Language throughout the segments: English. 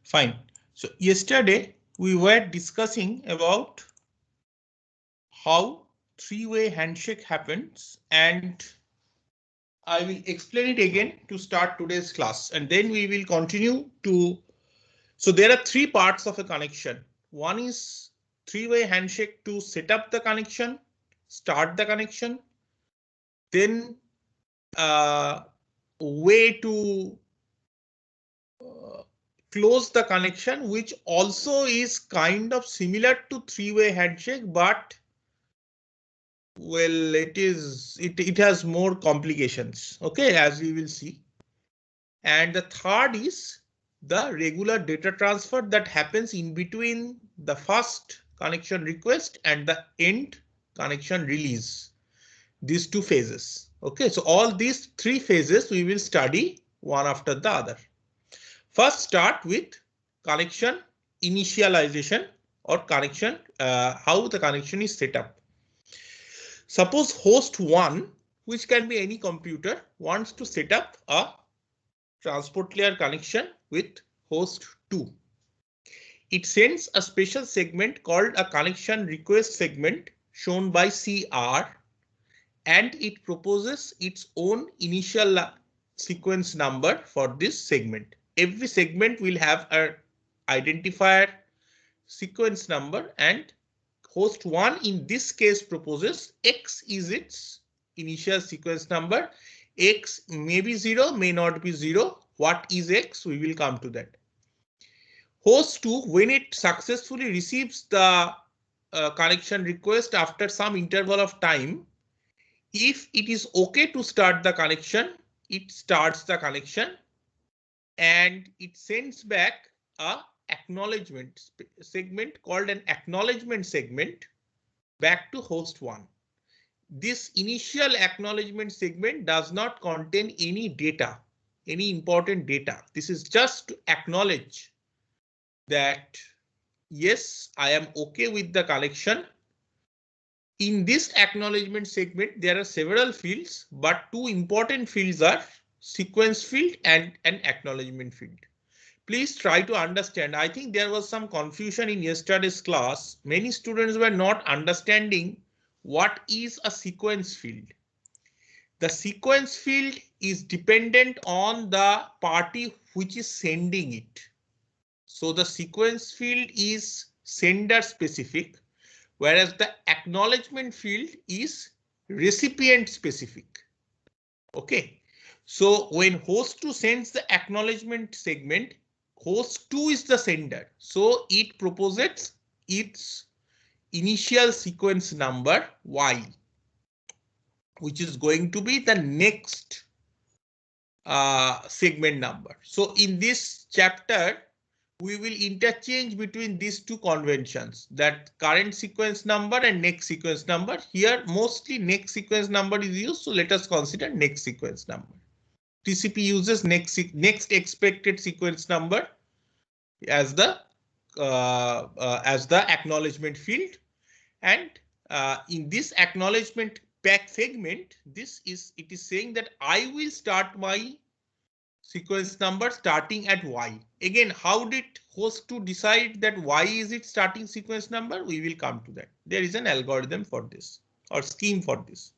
Fine. So yesterday we were discussing about how three-way handshake happens, and I will explain it again to start today's class, and then we will continue to. So there are three parts of a connection. One is three-way handshake to set up the connection, start the connection, then way to close the connection, which also is kind of similar to three-way handshake, but well, it has more complications, okay, as we will see. And the third is the regular data transfer that happens in between the first connection request and the end connection release. These two phases. Okay, so all these three phases we will study one after the other. First, start with connection initialization or connection, how the connection is set up. Suppose host 1, which can be any computer, wants to set up a transport layer connection with host 2. It sends a special segment called a connection request segment shown by CR, and it proposes its own initial sequence number for this segment. Every segment will have an identifier sequence number, and host 1 in this case proposes X is its initial sequence number. X may be 0, may not be 0. What is X? We will come to that. Host 2, when it successfully receives the connection request after some interval of time, if it is okay to start the connection, it starts the connection and it sends back a acknowledgement segment called an acknowledgement segment back to host 1. This initial acknowledgement segment does not contain any data, any important data. This is just to acknowledge that yes, I am okay with the connection. In this acknowledgement segment, there are several fields, but two important fields are sequence field and an acknowledgement field. Please try to understand. I think there was some confusion in yesterday's class. Many students were not understanding what is a sequence field. The sequence field is dependent on the party which is sending it. So the sequence field is sender specific, whereas the acknowledgement field is recipient specific. Okay, so when host 2 sends the acknowledgement segment, host 2 is the sender, so it proposes its initial sequence number Y, which is going to be the next segment number. So in this chapter, we will interchange between these two conventions, that current sequence number and next sequence number. Here mostly next sequence number is used, so let us consider next sequence number. TCP uses next expected sequence number as the acknowledgement field, and in this acknowledgement pack segment, it is saying that I will start my sequence number starting at Y. Again, how did host 2 decide that Y is its starting sequence number? We will come to that. There is an algorithm for this or scheme for this.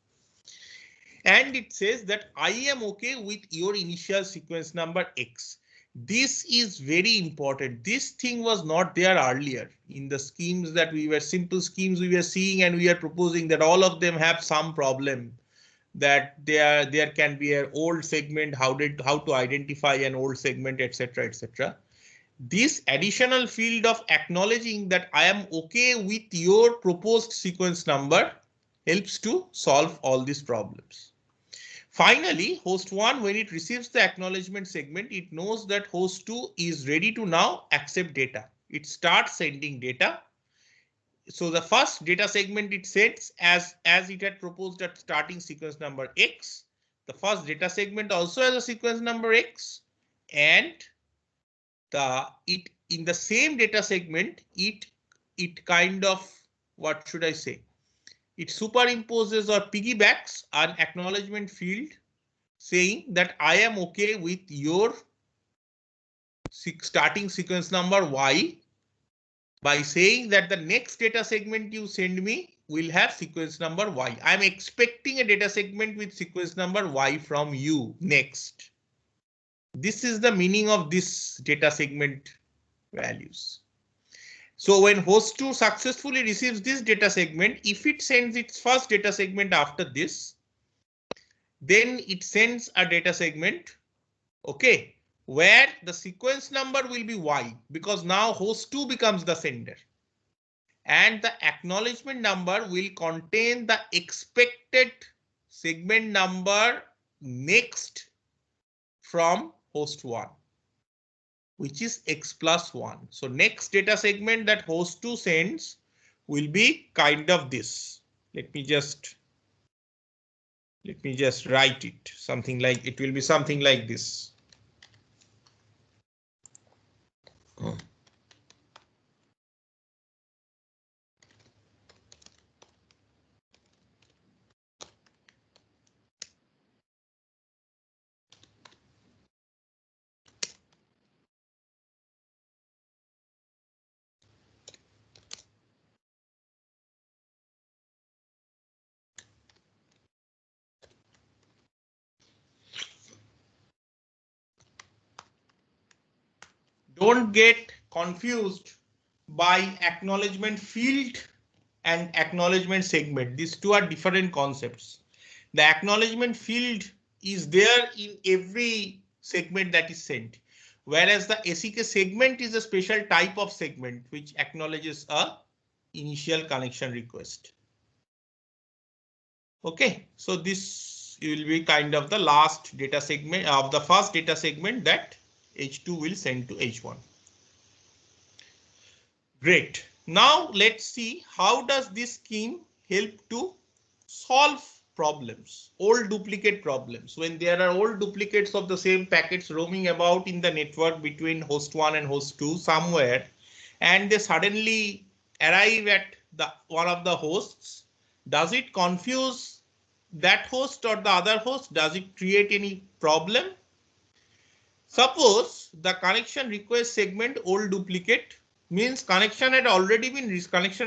And it says that I am okay with your initial sequence number X. This is very important. This thing was not there earlier in the schemes that we were simple schemes we were seeing, and we are proposing that all of them have some problem, that there can be an old segment, how to identify an old segment, etc., etc. This additional field of acknowledging that I am okay with your proposed sequence number helps to solve all these problems. Finally, host 1, when it receives the acknowledgement segment, it knows that host 2 is ready to now accept data. It starts sending data. So the first data segment it sends as it had proposed at starting sequence number X. The first data segment also has a sequence number X, and in the same data segment it kind of, what should I say, it superimposes or piggybacks an acknowledgement field saying that I am okay with your starting sequence number Y by saying that the next data segment you send me will have sequence number Y. I'm expecting a data segment with sequence number Y from you next. This is the meaning of this data segment values. So when host 2 successfully receives this data segment, if it sends its first data segment after this, then it sends a data segment, okay, where the sequence number will be Y, because now host 2 becomes the sender. And the acknowledgement number will contain the expected segment number next from host 1, which is X plus 1. So next data segment that host 2 sends will be kind of this. Let me just write it something like, it will be something like this. Don't get confused by acknowledgement field and acknowledgement segment. These two are different concepts. The acknowledgement field is there in every segment that is sent, whereas the ACK segment is a special type of segment which acknowledges a initial connection request. Okay, so this will be kind of the last data segment of the first data segment that H2 will send to H1. Great. Now let's see how does this scheme help to solve problems, old duplicate problems. When there are old duplicates of the same packets roaming about in the network between host 1 and host 2 somewhere, and they suddenly arrive at the one of the hosts, does it confuse that host or the other host? Does it create any problem? Suppose the connection request segment old duplicate means connection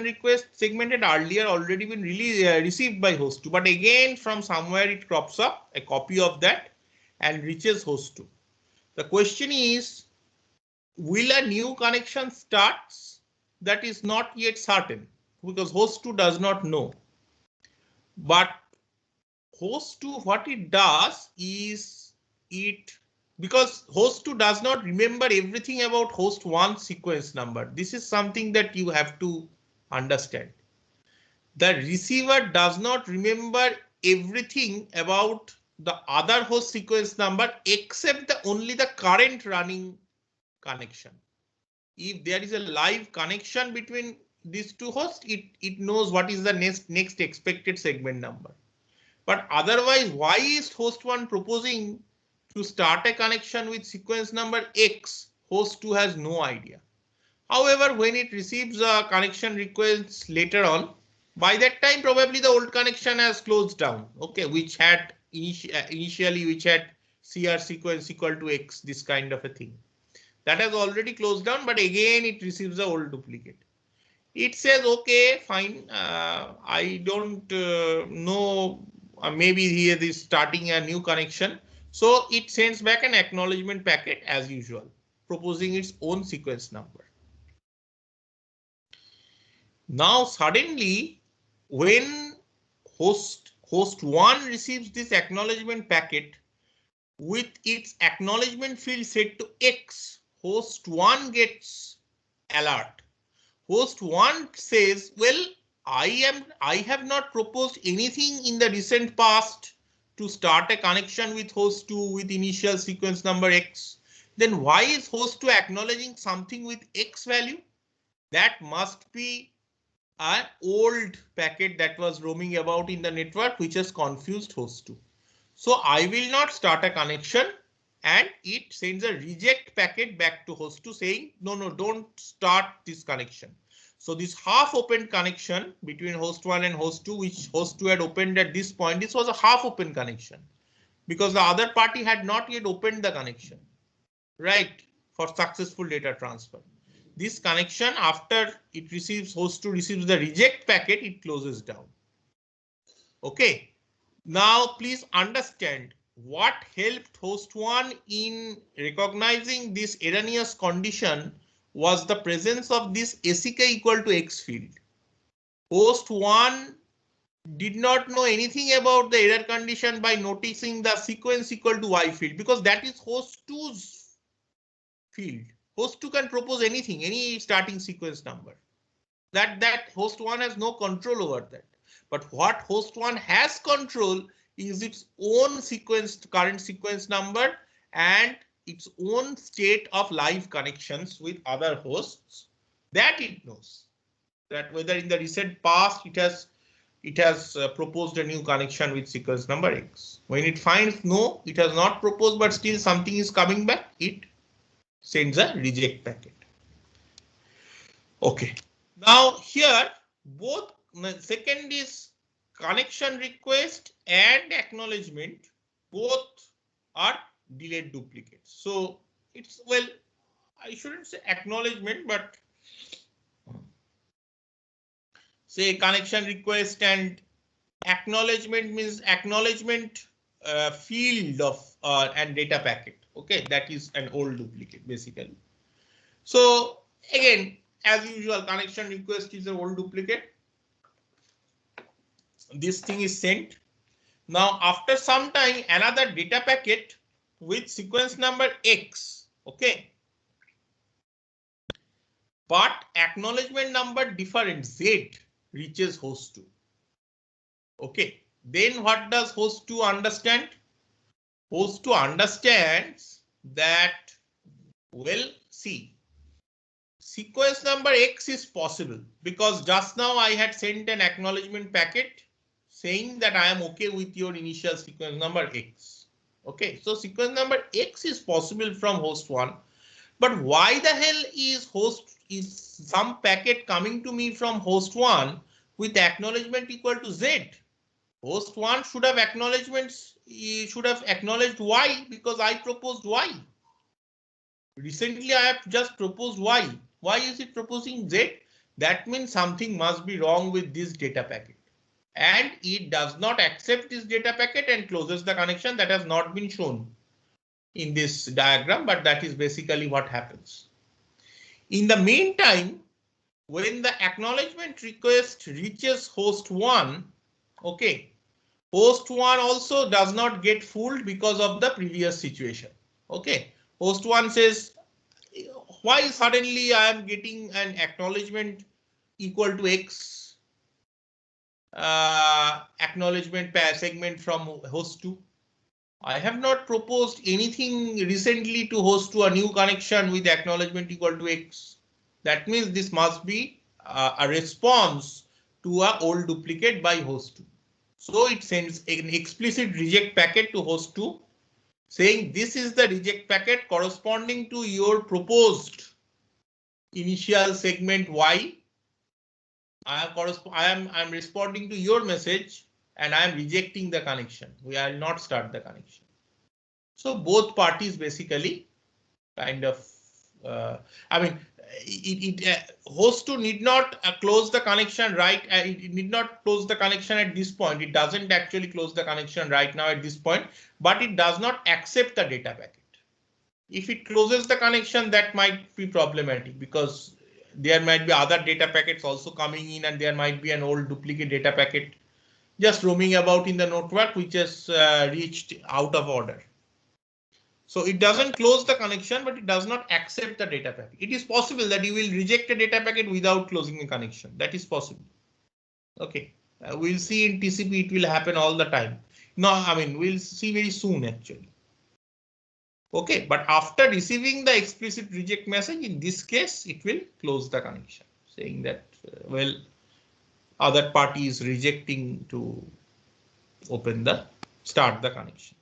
request segment had earlier already been received by host 2, but again from somewhere it crops up a copy of that and reaches host 2. The question is, will a new connection starts? That is not yet certain because host 2 does not know. But host 2, what it does is because host 2 does not remember everything about host 1 sequence number. This is something that you have to understand. The receiver does not remember everything about the other host sequence number except only the current running connection. If there is a live connection between these two hosts, it knows what is the next expected segment number. But otherwise, why is host 1 proposing to start a connection with sequence number X? Host 2 has no idea. However, when it receives a connection request later on, by that time probably the old connection has closed down, okay, which had initially which had CR sequence equal to X, this kind of a thing. That has already closed down, but again it receives the old duplicate. It says, okay, fine, I don't know, maybe here is starting a new connection. So it sends back an acknowledgement packet as usual, proposing its own sequence number. Now suddenly, when host 1 receives this acknowledgement packet with its acknowledgement field set to X, host 1 gets alert. Host 1 says, well, I have not proposed anything in the recent past to start a connection with host 2 with initial sequence number X. Then why is host 2 acknowledging something with X value? That must be an old packet that was roaming about in the network, which has confused host 2. So I will not start a connection, and it sends a reject packet back to host 2 saying, no, don't start this connection. So this half open connection between host 1 and host 2, which host 2 had opened at this point, this was a half open connection because the other party had not yet opened the connection, right? for successful data transfer. This connection, after it receives, host 2 receives the reject packet, it closes down. Okay. Now please understand what helped host 1 in recognizing this erroneous condition was the presence of this ACK equal to X field. Host 1 did not know anything about the error condition by noticing the sequence equal to Y field, because that is host 2's field. Host 2 can propose anything, any starting sequence number. That host 1 has no control over that. But what host 1 has control is its own current sequence number and its own state of live connections with other hosts. That it knows. That whether in the recent past it has proposed a new connection with sequence number X. When it finds no, it has not proposed, but still something is coming back, it sends a reject packet. Okay. Now here, both second is connection request and acknowledgement, both are delayed duplicates. So it's, well, I shouldn't say acknowledgement, but say connection request and acknowledgement means acknowledgement field of and data packet. Okay, that is an old duplicate basically. So again, as usual, connection request is an old duplicate. This thing is sent. Now after some time, another data packet with sequence number X. Okay. But acknowledgement number different Z reaches host 2. Okay. Then what does host 2 understand? Host 2 understands that, well, see, sequence number X is possible because just now I had sent an acknowledgement packet saying that I am okay with your initial sequence number X. Okay, so sequence number X is possible from host 1. But why the hell is some packet coming to me from host 1 with acknowledgement equal to Z? Host 1 should have acknowledged Y because I proposed Y. Recently, I have just proposed Y. Why is it proposing Z? That means something must be wrong with this data packet. And it does not accept this data packet and closes the connection. That has not been shown in this diagram, but that is basically what happens. In the meantime, when the acknowledgement request reaches host 1, okay, host 1 also does not get fooled because of the previous situation. Okay, host 1 says, why suddenly I am getting an acknowledgement equal to X acknowledgement segment from host 2? I have not proposed anything recently to host 2, a new connection with acknowledgement equal to X. That means this must be a response to an old duplicate by host 2. So it sends an explicit reject packet to host 2 saying this is the reject packet corresponding to your proposed initial segment Y. I am responding to your message and I am rejecting the connection. We will not start the connection. So both parties basically kind of, host 2 need not close the connection right. It need not close the connection at this point. It doesn't actually close the connection right now at this point, but it does not accept the data packet. If it closes the connection, that might be problematic because there might be other data packets also coming in and there might be an old duplicate data packet just roaming about in the network which has reached out of order. So it doesn't close the connection, but it does not accept the data packet. It is possible that you will reject a data packet without closing a connection. That is possible. Okay, we'll see in TCP it will happen all the time. No, I mean, we'll see very soon actually. Okay, but after receiving the explicit reject message, in this case, it will close the connection, saying that, well, other party is rejecting to start the connection.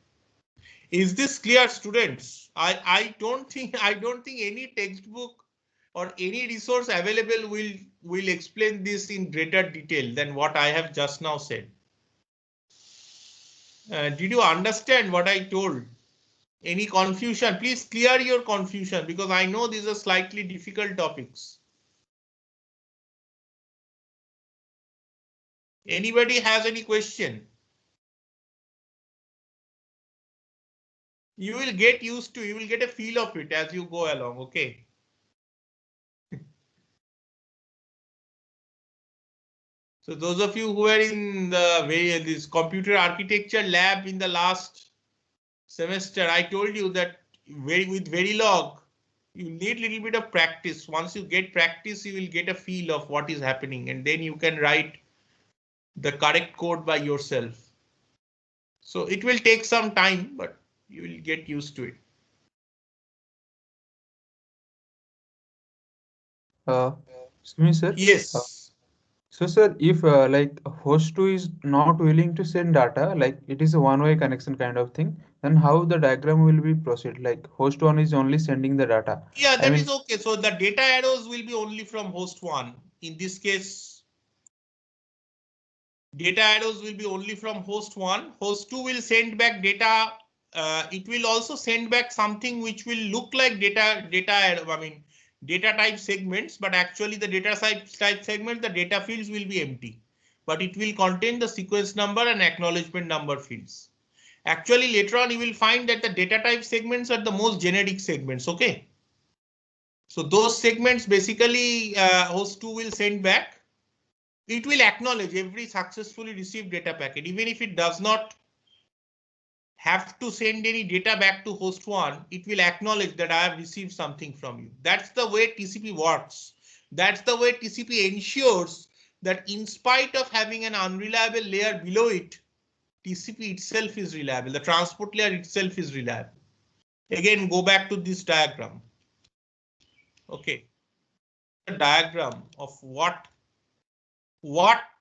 Is this clear, students? I don't think any textbook or any resource available will explain this in greater detail than what I have just now said. Did you understand what I told? Any confusion? Please clear your confusion because I know these are slightly difficult topics. Anybody has any question? You will get used to, you will get a feel of it as you go along, okay? So those of you who are in this computer architecture lab in the last semester, I told you that with Verilog, you need a little bit of practice. Once you get practice, you will get a feel of what is happening, and then you can write the correct code by yourself. So it will take some time, but you will get used to it. Excuse me, sir. Yes. So, sir, if like host 2 is not willing to send data, like it is a one-way connection kind of thing, then how the diagram will be proceed? Like host 1 is only sending the data. Yeah, I that is mean, okay. So the data arrows will be only from host 1. In this case, data arrows will be only from host 1. Host 2 will send back data. It will also send back something which will look like data type segments, but actually the data type segment, the data fields will be empty, but it will contain the sequence number and acknowledgement number fields. Actually, later on, you will find that the data type segments are the most generic segments. Okay. So those segments basically host 2 will send back. It will acknowledge every successfully received data packet, even if it does not have to send any data back to host 1, it will acknowledge that I have received something from you. That's the way TCP works. That's the way TCP ensures that in spite of having an unreliable layer below it, TCP itself is reliable. The transport layer itself is reliable. Again, go back to this diagram. Okay. The diagram of what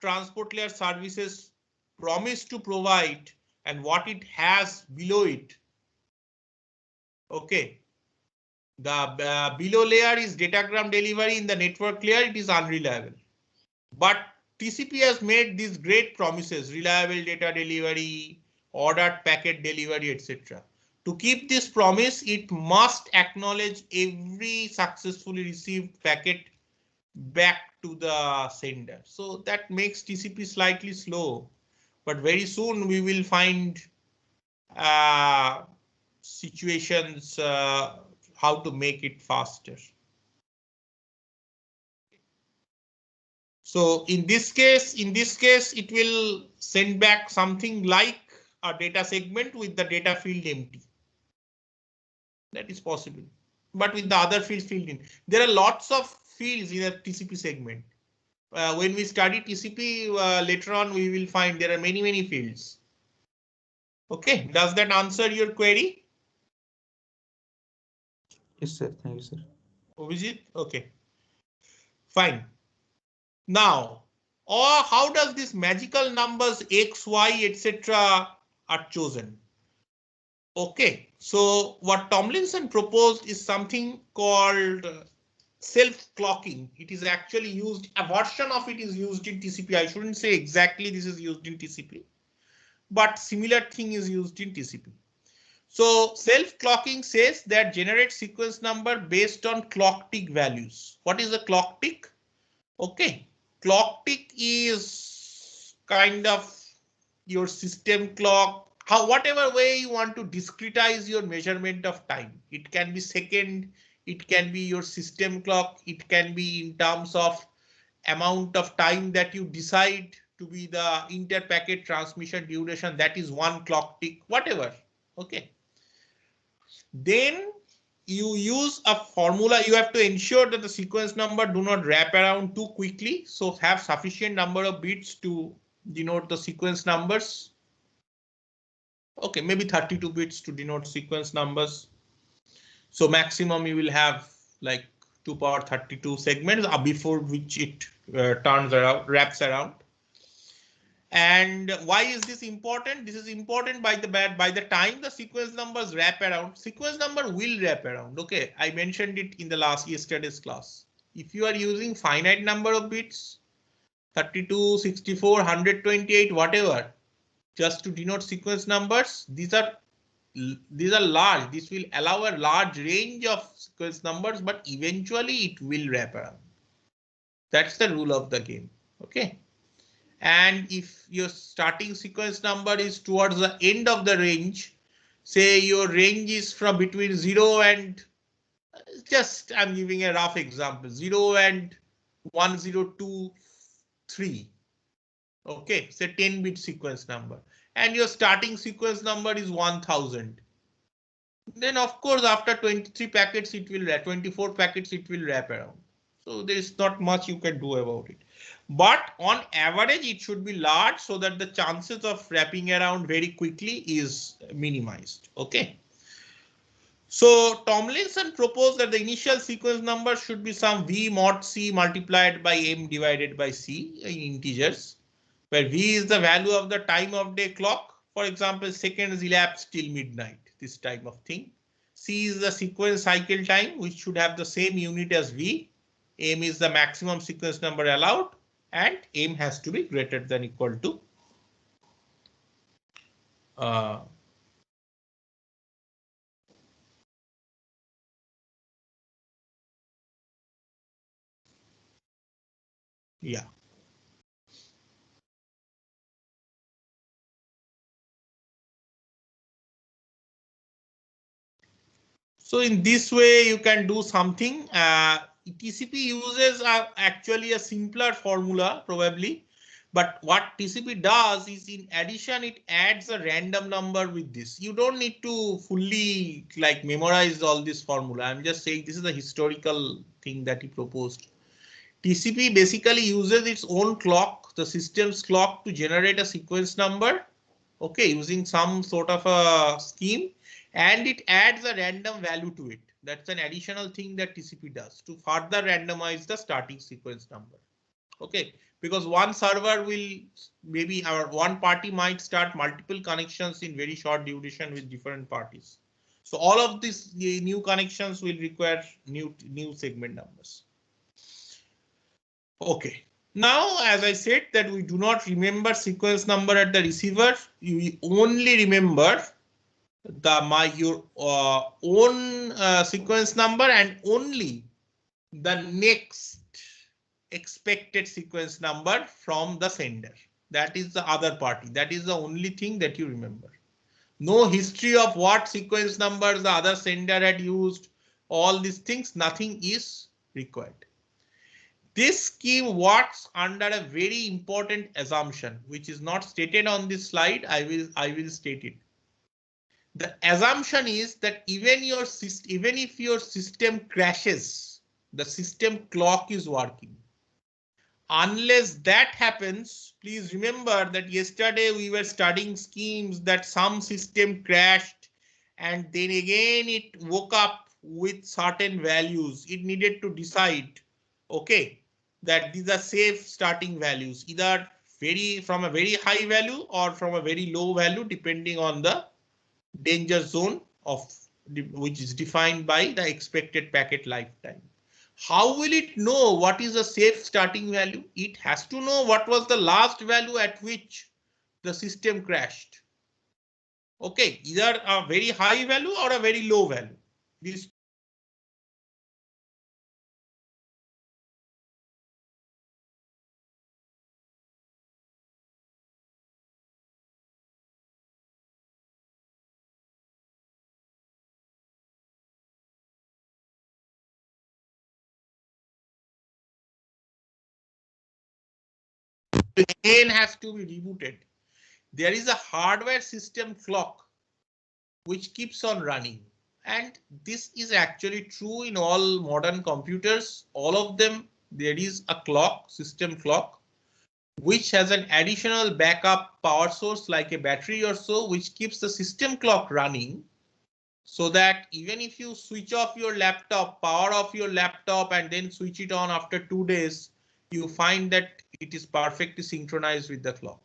transport layer services promise to provide and what it has below it. Okay. The below layer is datagram delivery. In the network layer, it is unreliable. But TCP has made these great promises: reliable data delivery, ordered packet delivery, etc. To keep this promise, it must acknowledge every successfully received packet back to the sender. So that makes TCP slightly slow, but very soon we will find situations how to make it faster. So in this case, it will send back something like a data segment with the data field empty. That is possible, but with the other fields filled in. There are lots of fields in a TCP segment. When we study TCP later on, we will find there are many fields. Okay, does that answer your query? yes, sir. Thank you, sir. Vijit? Okay, fine. Now, or how does this magical numbers X, Y, etc. are chosen? Okay, so what Tomlinson proposed is something called self-clocking. It is actually used, a version of it is used in TCP. I shouldn't say exactly this is used in TCP, but similar thing is used in TCP. So self-clocking says that generate sequence number based on clock tick values. What is a clock tick? Okay, clock tick is kind of your system clock, how whatever way you want to discretize your measurement of time. It can be second, it can be your system clock, it can be in terms of amount of time that you decide to be the inter-packet transmission duration, that is one clock tick, whatever. Okay. Then you use a formula. You have to ensure that the sequence number do not wrap around too quickly. So have sufficient number of bits to denote the sequence numbers. Okay, maybe 32 bits to denote sequence numbers. So maximum you will have like 2 power 32 segments before which it turns around, wraps around. And why is this important? This is important by the time the sequence numbers wrap around. Sequence number will wrap around. Okay, I mentioned it in the yesterday's class. If you are using finite number of bits, 32, 64, 128, whatever, just to denote sequence numbers, these are these are large. This will allow a large range of sequence numbers, but eventually it will wrap around. That's the rule of the game. Okay. And if your starting sequence number is towards the end of the range, say your range is from between 0 and just I'm giving a rough example, 0 and 1023. Okay, say 10-bit sequence number, and your starting sequence number is 1000. Then of course after 23 packets it will 24 packets it will wrap around. So there is not much you can do about it. But on average it should be large so that the chances of wrapping around very quickly is minimized. Okay. So Tomlinson proposed that the initial sequence number should be some V mod C multiplied by M divided by C in integers, where V is the value of the time of day clock. For example, seconds elapsed till midnight, this type of thing. C is the sequence cycle time, which should have the same unit as V. M is the maximum sequence number allowed, and M has to be greater than equal to yeah. So in this way, you can do something. TCP uses are actually a simpler formula, probably. But what TCP does is, in addition, it adds a random number with this. You don't need to fully like memorize all this formula. I'm just saying this is a historical thing that he proposed. TCP basically uses its own clock, the system's clock, to generate a sequence number. Okay, using some sort of a scheme, and it adds a random value to it. That's an additional thing that TCP does to further randomize the starting sequence number. Okay, because one server will maybe our one party might start multiple connections in very short duration with different parties. So all of these new connections will require new segment numbers. Okay. Now, as I said that we do not remember sequence number at the receiver, you only remember your own sequence number and only the next expected sequence number from the sender. That is the other party. That is the only thing that you remember. No history of what sequence numbers the other sender had used, all these things, nothing is required. This scheme works under a very important assumption, which is not stated on this slide. I will state it. The assumption is that even if your system crashes, the system clock is working. Unless that happens, please remember that yesterday we were studying schemes that some system crashed and then again it woke up with certain values. It needed to decide, okay, that these are safe starting values, either from a very high value or from a very low value, depending on the danger zone of which is defined by the expected packet lifetime. How will it know what is a safe starting value? It has to know what was the last value at which the system crashed. Okay, either a very high value or a very low value. These again has to be rebooted. There is a hardware system clock which keeps on running. And this is actually true in all modern computers. All of them, there is a clock, system clock, which has an additional backup power source like a battery or so, which keeps the system clock running. So that even if you switch off your laptop, power off your laptop and then switch it on after 2 days, you find that it is perfectly synchronized with the clock.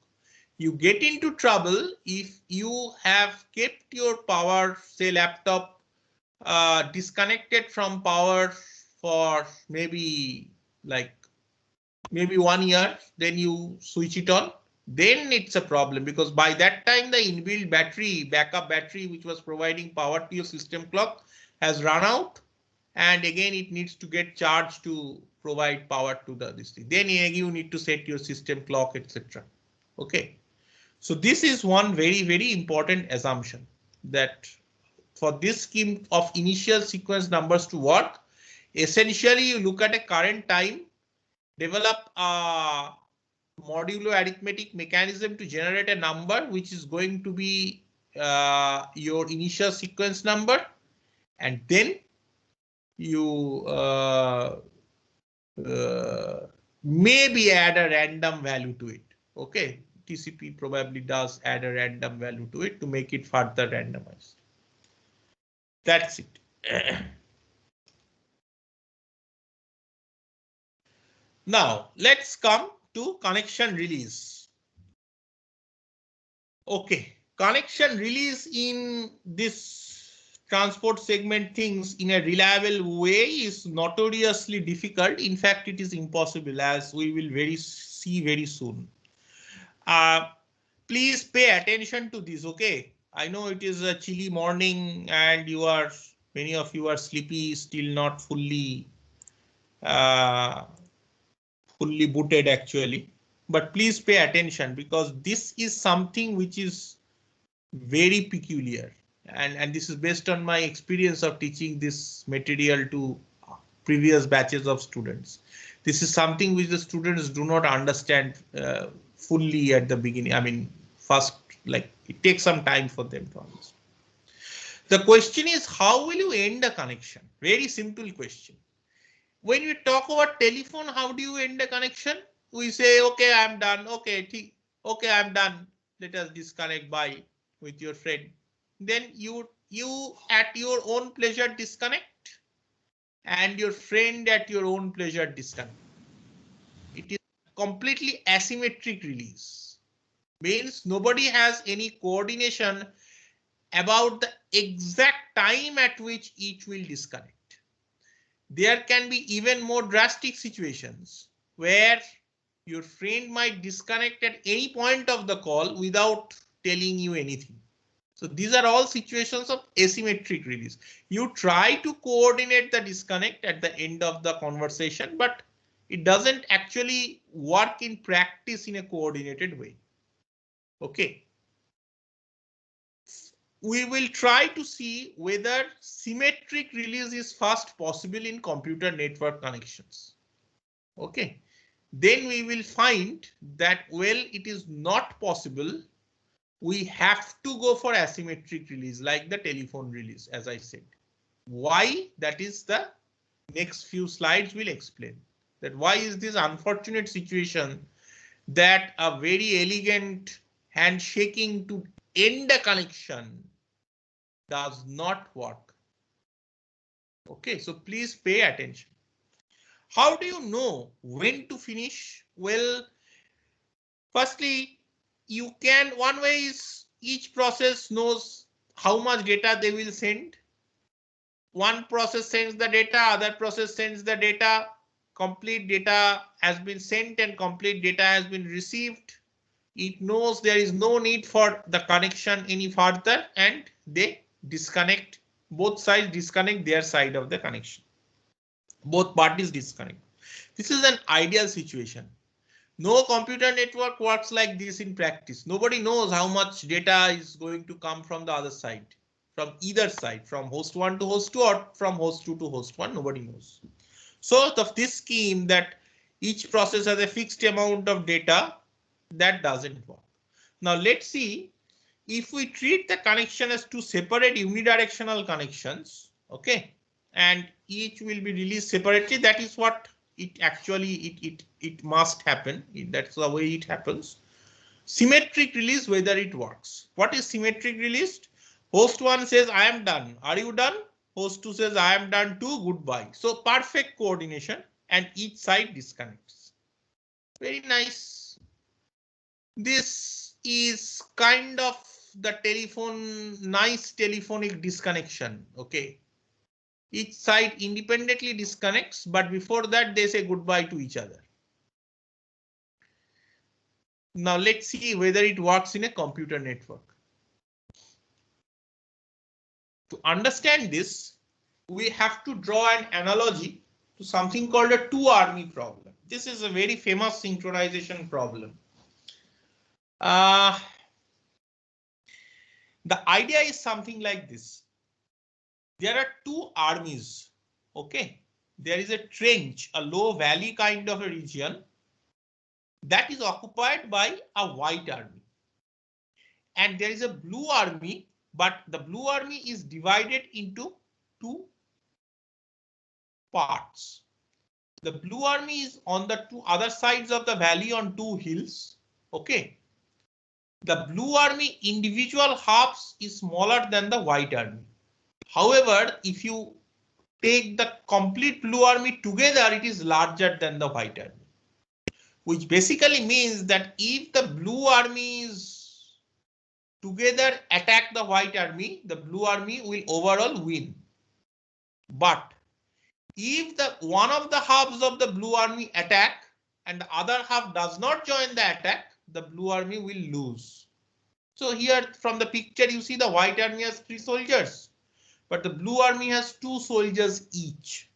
You get into trouble if you have kept your power, say laptop, disconnected from power for maybe 1 year, then you switch it on then it's a problem, because by that time the inbuilt battery, backup battery, which was providing power to your system clock has run out, and again it needs to get charged to provide power to this thing. Then you need to set your system clock, etc. Okay, so this is one very important assumption, that for this scheme of initial sequence numbers to work, essentially you look at a current time, develop a modulo arithmetic mechanism to generate a number which is going to be your initial sequence number, and then you maybe add a random value to it. Okay, TCP probably does add a random value to it to make it further randomized. That's it. Now let's come to connection release. Okay, connection release in this transport segment things in a reliable way is notoriously difficult. In fact, it is impossible, as we will see very soon. Please pay attention to this. Okay, I know it is a chilly morning and many of you are sleepy, still not fully booted actually, but please pay attention, because this is something which is very peculiar, and this is based on my experience of teaching this material to previous batches of students. This is something which the students do not understand fully at the beginning. I mean, first, like, it takes some time for them to understand. The question is, how will you end a connection? Very simple question. When we talk about telephone, how do you end a connection? We say, okay, I'm done. Okay, I'm done. Let us disconnect. Bye with your friend. Then you at your own pleasure disconnect, and your friend at your own pleasure disconnect. It is completely asymmetric release. Means nobody has any coordination about the exact time at which each will disconnect. There can be even more drastic situations where your friend might disconnect at any point of the call without telling you anything. So these are all situations of asymmetric release. You try to coordinate the disconnect at the end of the conversation, but it doesn't actually work in practice in a coordinated way. Okay. We will try to see whether symmetric release is first possible in computer network connections. Okay, then we will find that, well, it is not possible. We have to go for asymmetric release like the telephone release, as I said. Why? That is the next few slides will explain. That why is this unfortunate situation that a very elegant handshaking to end a connection does not work. Okay, so please pay attention. How do you know when to finish? Well, firstly, one way is each process knows how much data they will send. One process sends the data, other process sends the data, complete data has been sent and complete data has been received. It knows there is no need for the connection any further, and they disconnect. Both sides disconnect their side of the connection. Both parties disconnect. This is an ideal situation. No computer network works like this in practice. Nobody knows how much data is going to come from the other side, from either side, from host 1 to host 2 or from host 2 to host 1. Nobody knows. So of this scheme that each process has a fixed amount of data, that doesn't work. Now let's see if we treat the connection as two separate unidirectional connections, okay, and each will be released separately. That is what it actually it must happen. That's the way it happens. Symmetric release, whether it works. What is symmetric release? Host 1 says, I am done. Are you done? Host 2 says, I am done too. Goodbye. So perfect coordination, and each side disconnects. Very nice. This is kind of the nice telephonic disconnection. Okay. Each side independently disconnects, but before that they say goodbye to each other. Now let's see whether it works in a computer network. To understand this, we have to draw an analogy to something called a two-army problem. This is a very famous synchronization problem. The idea is something like this. There are two armies. Okay, there is a trench, a low valley kind of a region that is occupied by a white army. And there is a blue army, but the blue army is divided into two parts. The blue army is on the two other sides of the valley on two hills. Okay. The blue army individual halves is smaller than the white army. However, if you take the complete blue army together, it is larger than the white army, which basically means that if the blue armies together attack the white army, the blue army will overall win. But if the one of the halves of the blue army attack and the other half does not join the attack, the blue army will lose. So here from the picture you see the white army has 3 soldiers, but the blue army has 2 soldiers each.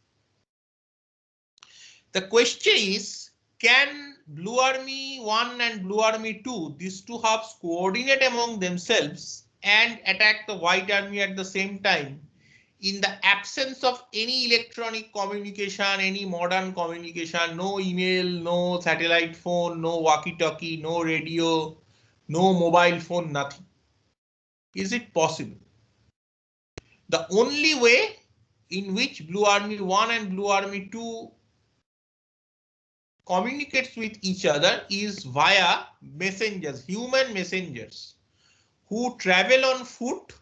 The question is, can Blue Army 1 and Blue Army 2, these two halves coordinate among themselves and attack the White Army at the same time in the absence of any electronic communication, any modern communication, no email, no satellite phone, no walkie-talkie, no radio, no mobile phone, nothing? Is it possible? The only way in which Blue Army 1 and Blue Army 2 communicates with each other is via messengers, human messengers, who travel on foot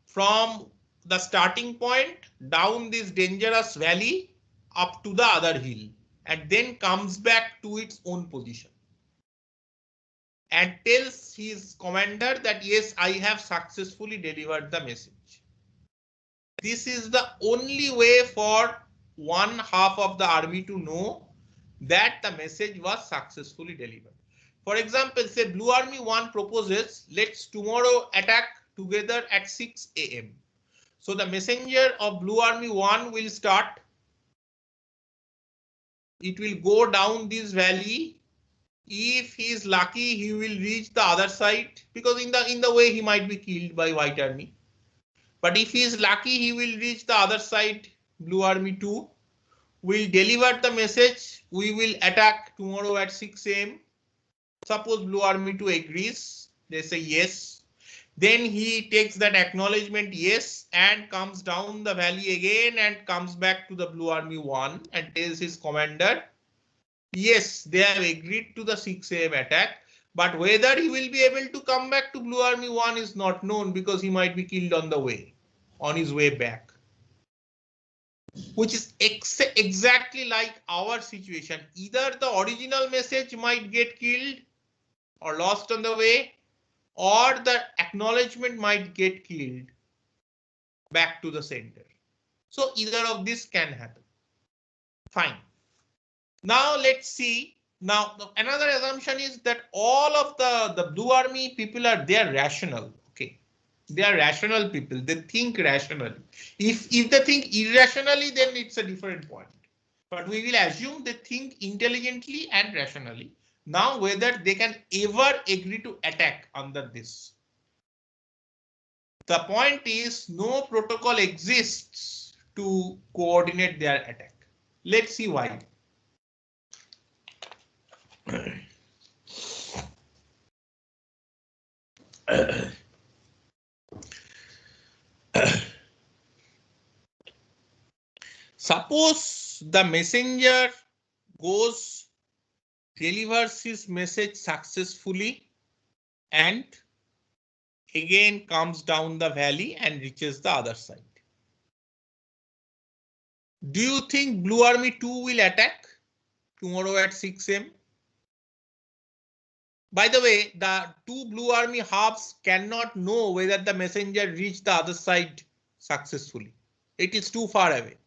from the starting point down this dangerous valley up to the other hill and then comes back to its own position and tells his commander that yes, I have successfully delivered the message. This is the only way for one half of the army to know that the message was successfully delivered. For example, say Blue Army 1 proposes, let's tomorrow attack together at 6 AM. So the messenger of Blue Army 1 will start. It will go down this valley. If he is lucky, he will reach the other side, because in the way he might be killed by White Army. But if he is lucky, he will reach the other side. Blue Army 2 will deliver the message. We will attack tomorrow at 6 AM. Suppose Blue Army 2 agrees. They say yes. Then he takes that acknowledgement yes and comes down the valley again and comes back to the Blue Army 1 and tells his commander, yes, they have agreed to the 6 AM attack. But whether he will be able to come back to Blue Army 1 is not known, because he might be killed on the way, on his way back. Which is exactly like our situation. Either the original message might get killed or lost on the way, or the acknowledgement might get killed back to the sender. So either of this can happen. Fine. Now let's see. Now another assumption is that all of the Blue Army people they are rational. Okay. They are rational people. They think rationally. If they think irrationally, then it's a different point. But we will assume they think intelligently and rationally. Now, whether they can ever agree to attack under this. The point is, no protocol exists to coordinate their attack. Let's see why. Suppose the messenger goes, delivers his message successfully, and again comes down the valley and reaches the other side. Do you think Blue Army 2 will attack tomorrow at 6 AM? By the way, the two Blue Army halves cannot know whether the messenger reached the other side successfully. It is too far away.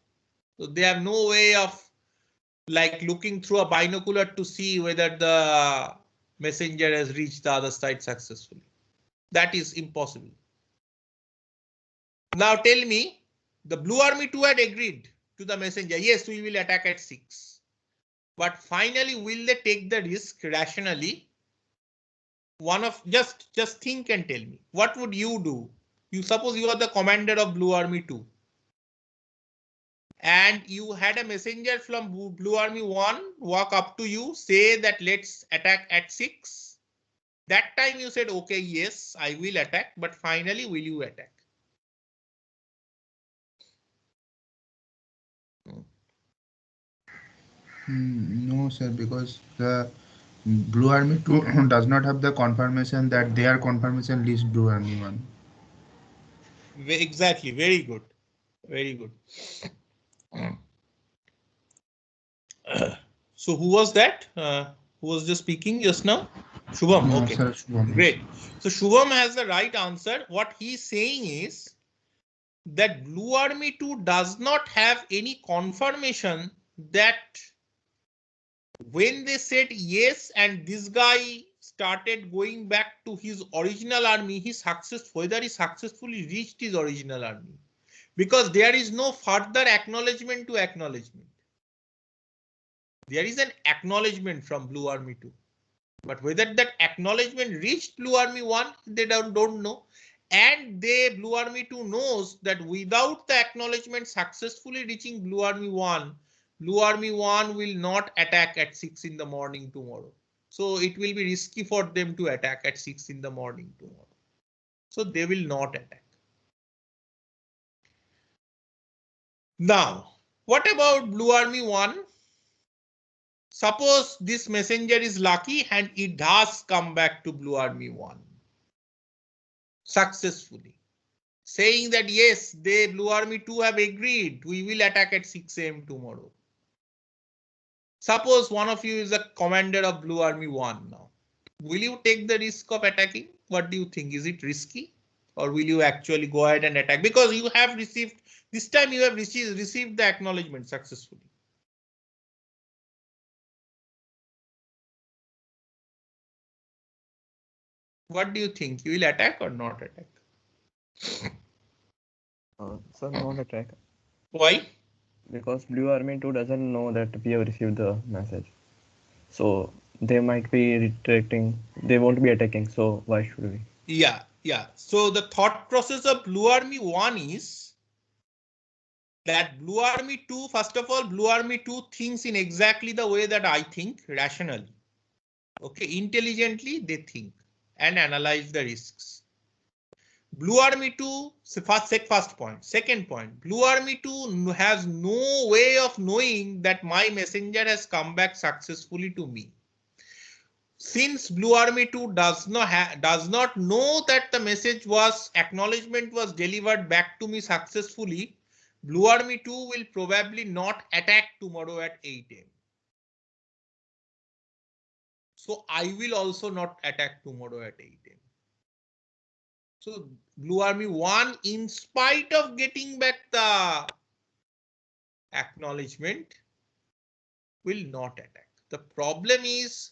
So they have no way of like looking through a binocular to see whether the messenger has reached the other side successfully. That is impossible. Now tell me, the Blue Army 2 had agreed to the messenger. Yes, we will attack at 6. But finally, will they take the risk rationally? Just think and tell me. What would you do? You suppose you are the commander of Blue Army 2. And you had a messenger from Blue Army 1 walk up to you, say that let's attack at 6. That time you said, okay, yes, I will attack, but finally, will you attack? No, sir, because the Blue Army 2 does not have the confirmation that their confirmation reached Blue Army 1. Exactly. Very good. Very good. So who was that? Who was just speaking just now? Shubham. No, Okay. sir, Shubham. Great. So Shubham has the right answer. What he's saying is that Blue Army 2 does not have any confirmation that when they said yes and this guy started going back to his original army, whether he successfully reached his original army, because there is no further acknowledgement to acknowledgement. There is an acknowledgement from Blue Army 2, but whether that acknowledgement reached Blue Army 1, they don't know. And Blue Army 2 knows that without the acknowledgement successfully reaching Blue Army 1, Blue Army 1 will not attack at 6 in the morning tomorrow. So it will be risky for them to attack at 6 in the morning tomorrow. So they will not attack. Now, what about Blue Army 1? Suppose this messenger is lucky and it does come back to Blue Army 1 successfully, saying that yes, Blue Army 2 have agreed, we will attack at 6 AM tomorrow. Suppose one of you is a commander of Blue Army 1 now. Will you take the risk of attacking? What do you think? Is it risky? Or will you actually go ahead and attack? Because you have received, this time you have received the acknowledgement successfully. What do you think? You will attack or not attack? Sir, not attack. Why? Because Blue Army 2 doesn't know that we have received the message. So they might be retracting. They won't be attacking. So why should we? Yeah. So the thought process of Blue Army 1 is that Blue Army 2, first of all, Blue Army 2 thinks in exactly the way that I think, rationally. Okay, intelligently they think and analyze the risks. Blue Army 2, first point. Second point, Blue Army 2 has no way of knowing that my messenger has come back successfully to me. Since Blue Army 2 does not know that the acknowledgement was delivered back to me successfully, Blue Army 2 will probably not attack tomorrow at 8 AM. So I will also not attack tomorrow at 8 AM. So Blue Army 1, in spite of getting back the acknowledgement, will not attack. The problem is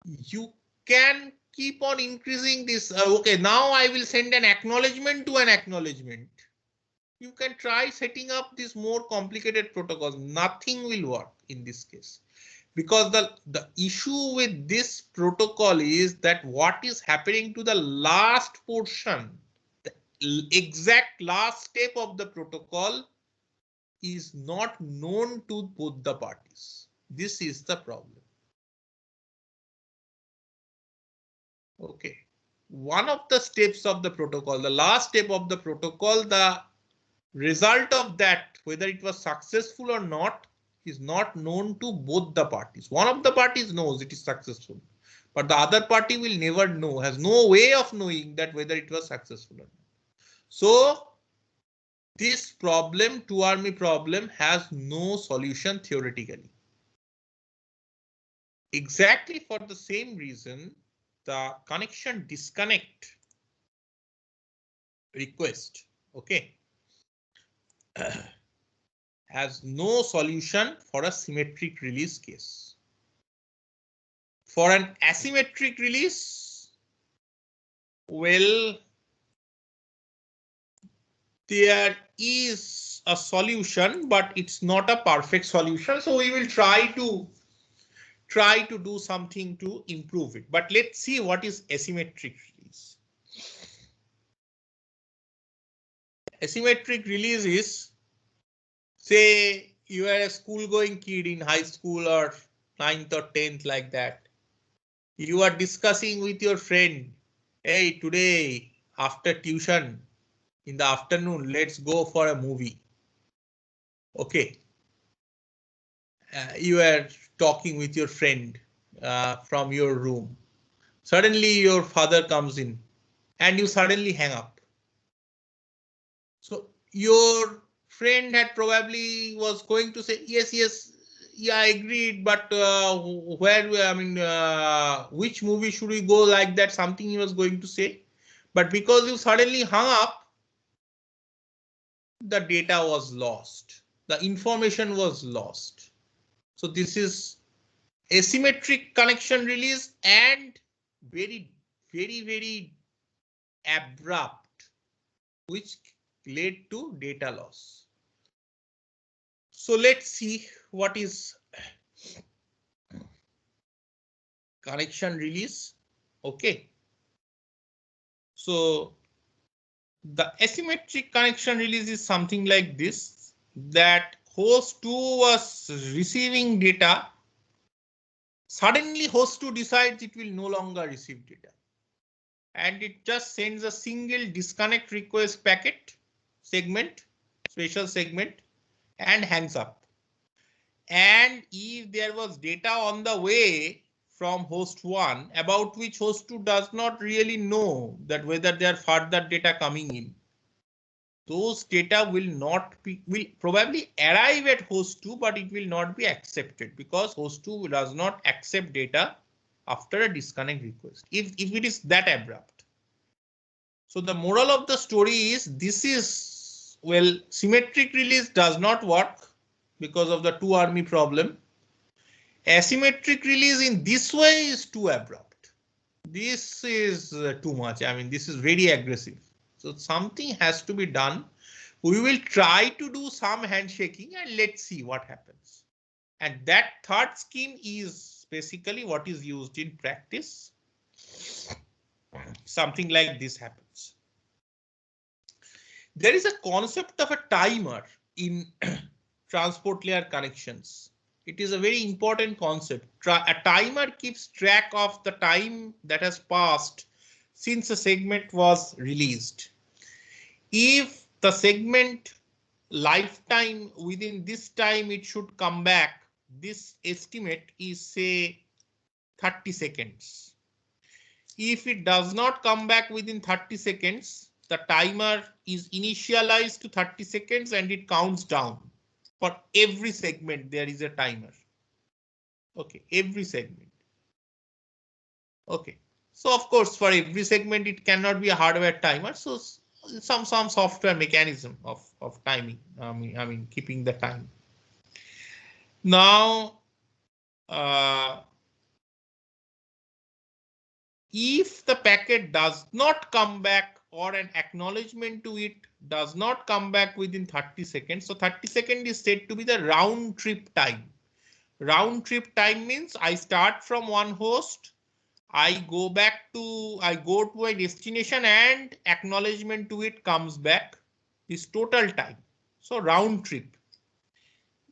you can keep on increasing this. Okay, now I will send an acknowledgement to an acknowledgement. You can try setting up these more complicated protocols. Nothing will work in this case. Because the issue with this protocol is that what is happening to the last portion, the exact last step of the protocol is not known to both the parties. This is the problem. Okay. One of the steps of the protocol, the last step of the protocol, the result of that, whether it was successful or not, is not known to both the parties. One of the parties knows it is successful, but the other party will never know, has no way of knowing that whether it was successful or not. So this problem, two army problem, has no solution theoretically. Exactly for the same reason, the connection disconnect request, okay, has no solution for a symmetric release case. For an asymmetric release, well, there is a solution, but it's not a perfect solution. So we will try to do something to improve it. But let's see what is asymmetric release. Asymmetric release is, say you are a school going kid in high school or 9th or 10th, like that. You are discussing with your friend, hey, today after tuition in the afternoon, let's go for a movie. Okay. You are talking with your friend from your room. Suddenly your father comes in and you suddenly hang up. So your friend had probably was going to say, yes, yeah, I agreed, but which movie should we go, like that, something he was going to say. But because you suddenly hung up, the data was lost. The information was lost. So this is asymmetric connection release and very, very, very abrupt, which led to data loss. So let's see what is connection release. Okay. So the asymmetric connection release is something like this, that host 2 was receiving data. Suddenly host 2 decides it will no longer receive data, and it just sends a single disconnect request packet segment, special segment, and hangs up. And if there was data on the way from host 1 about which host 2 does not really know that whether there are further data coming in, those data will probably arrive at host 2, but it will not be accepted because host 2 does not accept data after a disconnect request if it is that abrupt. So the moral of the story is, this is, well, symmetric release does not work because of the 2-army problem. Asymmetric release in this way is too abrupt. This is too much. I mean, this is very aggressive. So something has to be done. We will try to do some handshaking and let's see what happens. And that third scheme is basically what is used in practice. Something like this happens. There is a concept of a timer in transport layer connections. It is a very important concept. A timer keeps track of the time that has passed since a segment was released. If the segment lifetime within this time it should come back, this estimate is, say, 30 seconds. If it does not come back within 30 seconds, the timer is initialized to 30 seconds and it counts down. For every segment, there is a timer. Okay, every segment. Okay, so of course, for every segment, it cannot be a hardware timer. So some software mechanism of timing. I mean, keeping the time. Now, if the packet does not come back or an acknowledgement to it does not come back within 30 seconds. So 30 seconds is said to be the round trip time. Round trip time means I start from one host, I go to a destination and acknowledgement to it comes back. This total time. So round trip.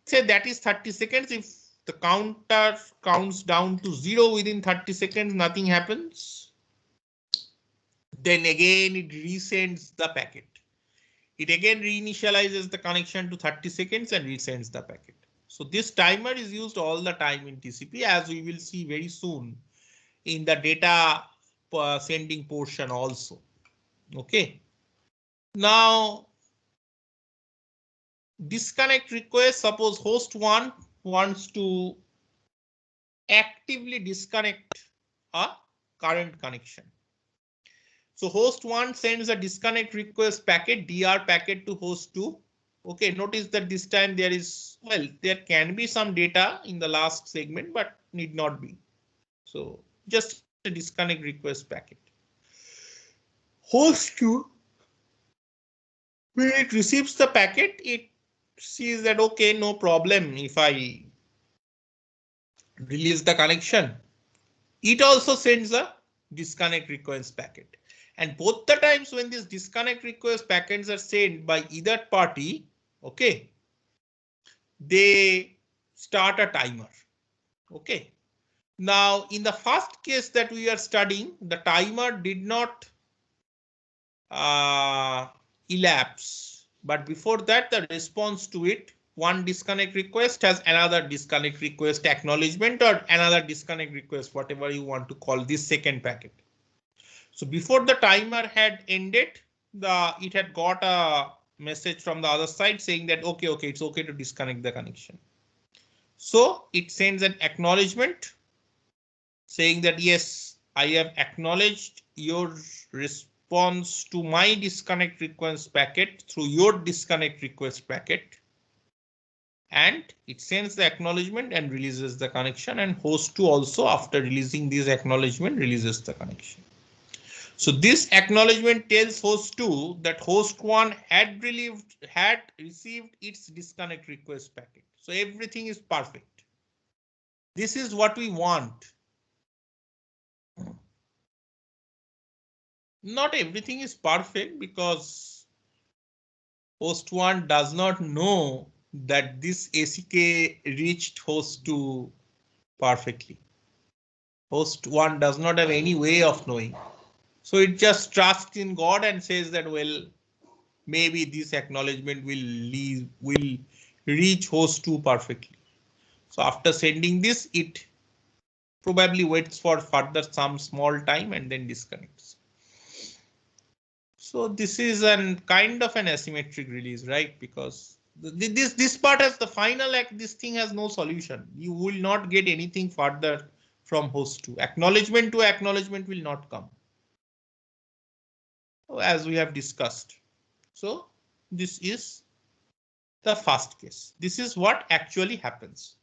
Say that is 30 seconds. If the counter counts down to 0 within 30 seconds, nothing happens. Then again it resends the packet. It again reinitializes the connection to 30 seconds and resends the packet. So this timer is used all the time in TCP, as we will see very soon in the data sending portion also. Okay. Now, disconnect request. Suppose host 1 wants to actively disconnect a current connection. So host 1 sends a disconnect request packet, DR packet, to host 2. Okay, notice that this time there can be some data in the last segment, but need not be. So just a disconnect request packet. Host 2, when it receives the packet, it sees that, okay, no problem if I release the connection. It also sends a disconnect request packet. And both the times when these disconnect request packets are sent by either party, okay, they start a timer. Okay. Now, in the first case that we are studying, the timer did not elapse. But before that, the response to it, one disconnect request has another disconnect request acknowledgement or another disconnect request, whatever you want to call this second packet. So before the timer had ended, it had got a message from the other side saying that, okay, it's okay to disconnect the connection. So it sends an acknowledgement saying that, yes, I have acknowledged your response to my disconnect request packet through your disconnect request packet. And it sends the acknowledgement and releases the connection, and host 2 also, after releasing this acknowledgement, releases the connection. So this acknowledgement tells host 2 that host 1 had received its disconnect request packet. So everything is perfect. This is what we want. Not everything is perfect because host 1 does not know that this ACK reached host 2 perfectly. Host 1 does not have any way of knowing. So it just trusts in God and says that, well, maybe this acknowledgement will reach host 2 perfectly. So after sending this, it probably waits for further some small time and then disconnects. So this is an kind of an asymmetric release, right? Because this part has the final this thing has no solution. You will not get anything further from host 2. Acknowledgement to acknowledgement will not come, as we have discussed. So this is the first case. This is what actually happens.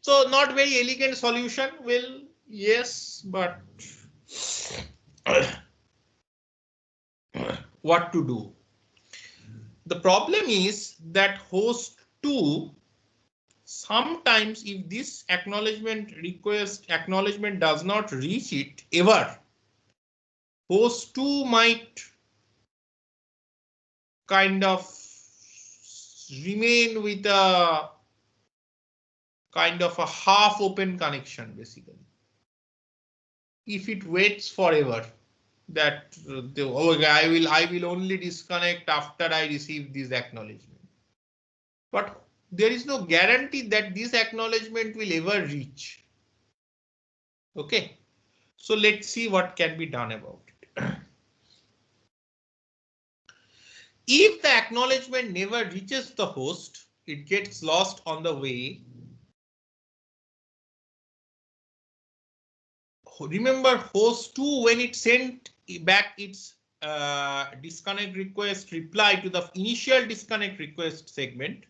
So not very elegant solution. Well, yes, but what to do? The problem is that host 2, sometimes if this acknowledgement does not reach it ever, host 2 might kind of remain with a kind of a half open connection, basically. If it waits forever, that I will only disconnect after I receive this acknowledgement. But there is no guarantee that this acknowledgement will ever reach. Okay, so let's see what can be done about it. If the acknowledgement never reaches the host, it gets lost on the way. Remember, host 2, when it sent back its disconnect request reply to the initial disconnect request segment,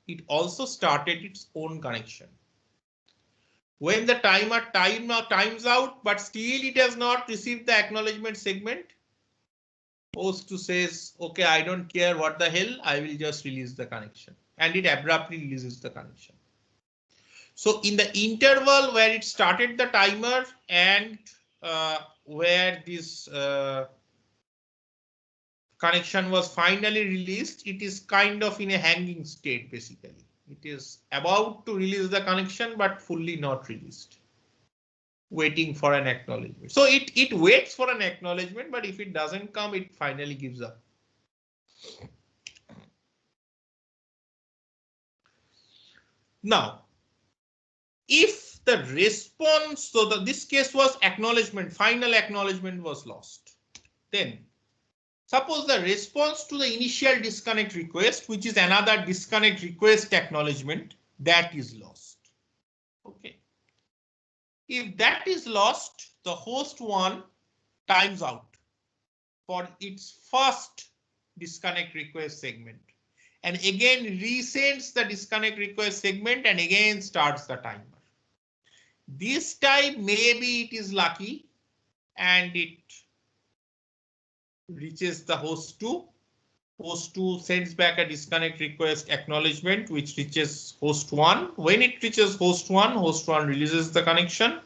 it also started its own connection. When the timer times out, but still it has not received the acknowledgement segment, host 2 says, okay, I don't care what the hell, I will just release the connection, and it abruptly releases the connection. So in the interval where it started the timer and where this connection was finally released, it is kind of in a hanging state, basically. It is about to release the connection, but fully not released, waiting for an acknowledgement. So it waits for an acknowledgement, but if it doesn't come, it finally gives up. Now, if the response, so this case was acknowledgement, final acknowledgement was lost, then suppose the response to the initial disconnect request, which is another disconnect request acknowledgement, that is lost. Okay. If that is lost, the host 1 times out for its first disconnect request segment, and again resends the disconnect request segment and again starts the timer. This time maybe it is lucky and it reaches the host 2. Host 2 sends back a disconnect request acknowledgement which reaches host 1. When it reaches host 1 releases the connection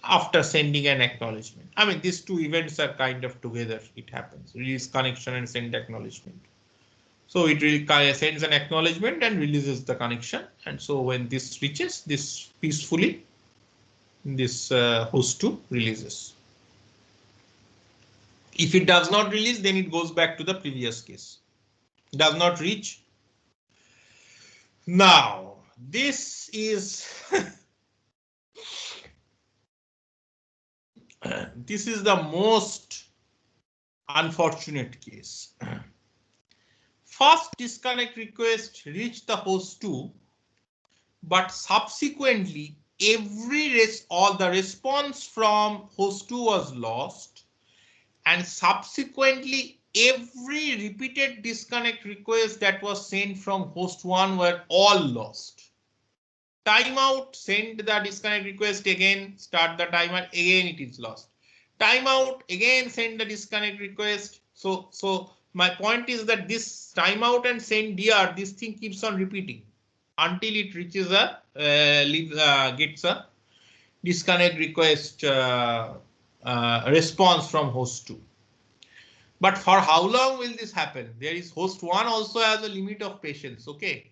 after sending an acknowledgement. I mean, these two events are kind of together. It happens, release connection and send acknowledgement. So it really sends an acknowledgement and releases the connection. And so when this reaches this peacefully, this host 2 releases. If it does not release, then it goes back to the previous case. Does not reach. Now, this is this is the most unfortunate case. First disconnect request reached the host 2, but subsequently all the response from host 2 was lost, and subsequently every repeated disconnect request that was sent from host 1 were all lost. Timeout, send the disconnect request again, start the timer, again it is lost. Timeout, again send the disconnect request. So my point is that this timeout and send DR, this thing keeps on repeating until it reaches gets a disconnect request response from host 2. But for how long will this happen? There is host 1 also has a limit of patience. Okay.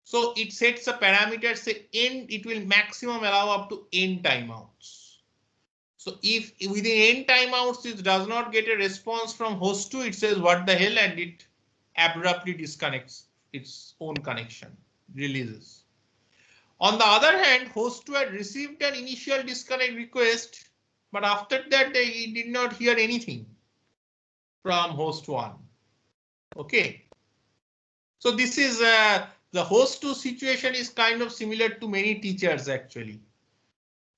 So it sets a parameter, say n, it will maximum allow up to n timeouts. So if within n timeouts it does not get a response from host 2, it says what the hell, and it abruptly disconnects its own connection, releases. On the other hand, host 2 had received an initial disconnect request, but after that he did not hear anything from host 1. Okay. So this is the host 2 situation is kind of similar to many teachers actually.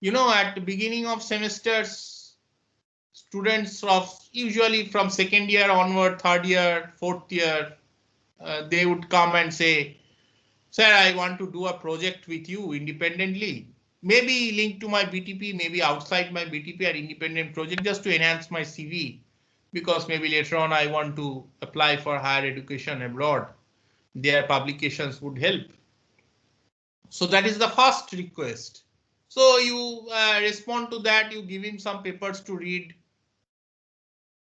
You know, at the beginning of semesters, students usually from second year onward, third year, fourth year, they would come and say, sir, I want to do a project with you independently, maybe linked to my BTP, maybe outside my BTP, an independent project just to enhance my CV, because maybe later on I want to apply for higher education abroad. Their publications would help. So that is the first request. So you respond to that, you give him some papers to read,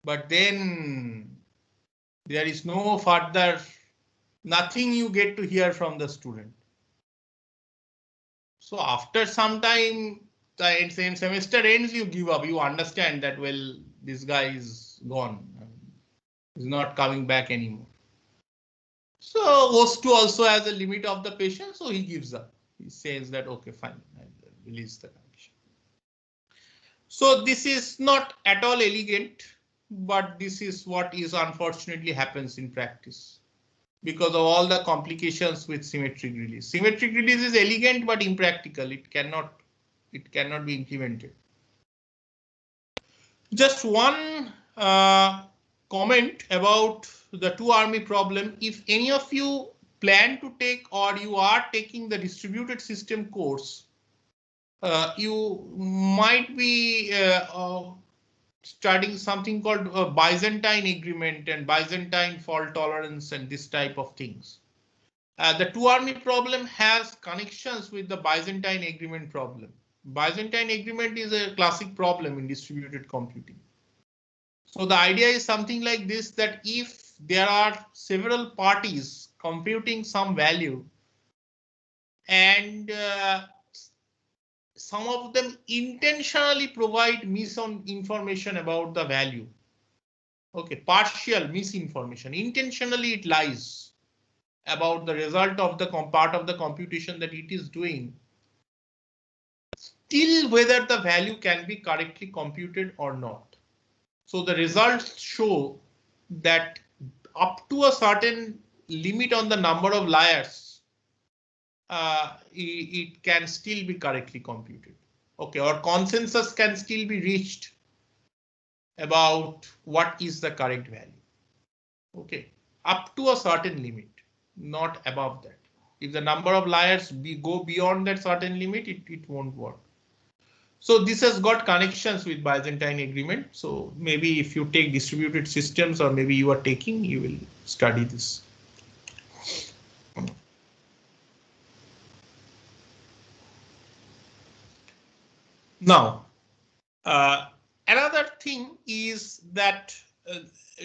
but then there is no further, nothing you get to hear from the student. So after some time, the semester ends, you give up, you understand that, well, this guy is gone, he's not coming back anymore. So host 2 also has a limit of the patience, so he gives up. He says that, okay, fine, I'll release the connection. So this is not at all elegant, but this is what is unfortunately happens in practice because of all the complications with symmetric release. Symmetric release is elegant but impractical. It cannot be implemented. Just one comment about the 2-army problem. If any of you plan to take or you are taking the distributed system course, you might be studying something called a Byzantine agreement and Byzantine fault tolerance and this type of things. The 2-army problem has connections with the Byzantine agreement problem. Byzantine agreement is a classic problem in distributed computing. So the idea is something like this, that if there are several parties computing some value and some of them intentionally provide misinformation about the value. Okay, partial misinformation. Intentionally it lies about the result of the part of the computation that it is doing. Still whether the value can be correctly computed or not. So the results show that up to a certain limit on the number of layers, it can still be correctly computed. Okay, or consensus can still be reached about what is the correct value. Okay, up to a certain limit, not above that. If the number of layers go beyond that certain limit, it won't work. So this has got connections with Byzantine agreement. So maybe if you take distributed systems, or maybe you are taking, you will study this. Now, another thing is that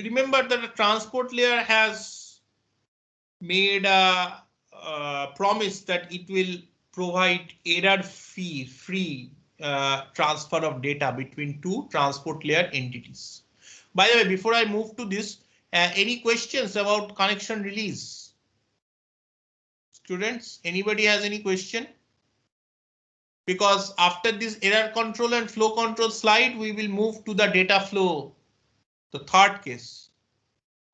remember that the transport layer has made a promise that it will provide error-free transfer of data between two transport layer entities. By the way, before I move to this, any questions about connection release? Students, anybody has any question? Because after this error control and flow control slide, we will move to the data flow, the third case.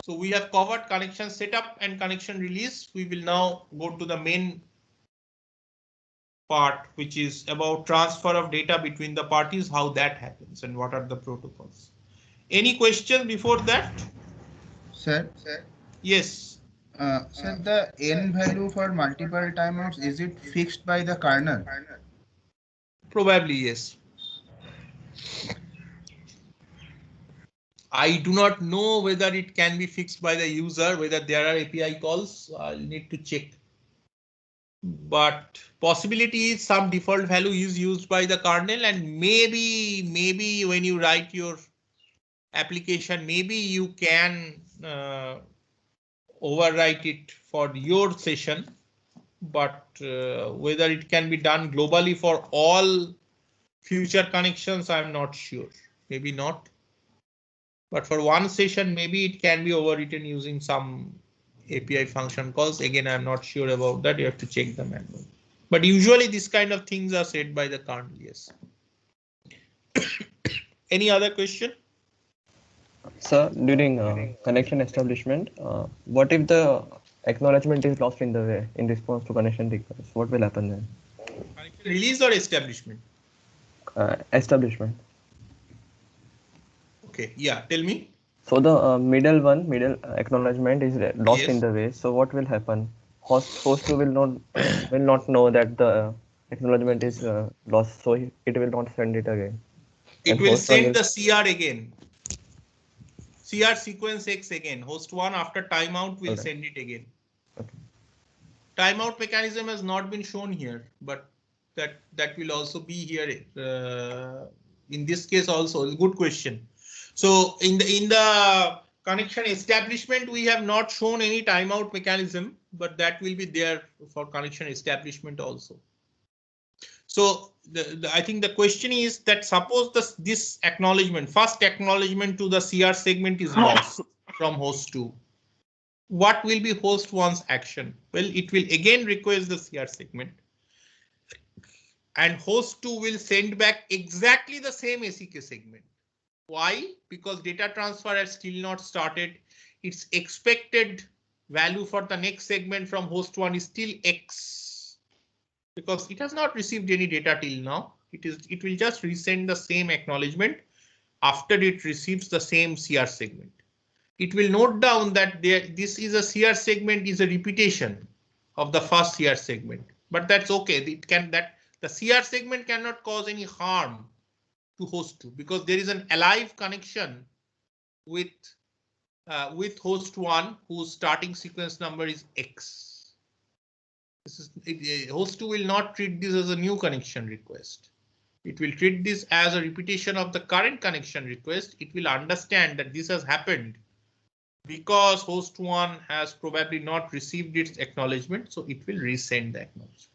So we have covered connection setup and connection release. We will now go to the main part, which is about transfer of data between the parties, how that happens and what are the protocols. Any question before that? Sir? Yes. Sir, the n value for multiple timeouts, is it fixed by the kernel? Probably yes. I do not know whether it can be fixed by the user, whether there are API calls. I'll need to check. But possibility is some default value is used by the kernel, and maybe when you write your application, maybe you can overwrite it for your session. But whether it can be done globally for all future connections, I'm not sure. Maybe not. But for one session, maybe it can be overwritten using some API function calls. Again, I'm not sure about that. You have to check the manual. But usually these kind of things are said by the kernel. Yes. Any other question? Sir, during connection establishment, what if the acknowledgement is lost in the way in response to connection request? What will happen then? Connection release or establishment? Establishment. Okay, yeah, tell me. So the middle acknowledgement is lost Yes. in the way. So what will happen? Host 2 will not know that the acknowledgement is lost, so it will not send it again. It And will host 1 send the CR again. CR sequence X again. Host 1 after timeout will send it again. Okay. Timeout mechanism has not been shown here, but that will also be here in this case also. Good question. So in the connection establishment, we have not shown any timeout mechanism, but that will be there for connection establishment also. So I think the question is that suppose this acknowledgement, first acknowledgement to the CR segment is lost from host 2. What will be host 1's action? Well, it will again request the CR segment. And host 2 will send back exactly the same ACK segment. Why? Because data transfer has still not started. Its expected value for the next segment from host 1 is still X. Because it has not received any data till now. It will just resend the same acknowledgement after it receives the same CR segment. It will note down that this is a CR segment is a repetition of the first CR segment, but that's okay. The CR segment cannot cause any harm to host 2 because there is an alive connection with host 1 whose starting sequence number is X. Host 2 will not treat this as a new connection request. It will treat this as a repetition of the current connection request. It will understand that this has happened because host 1 has probably not received its acknowledgement, so it will resend the acknowledgement.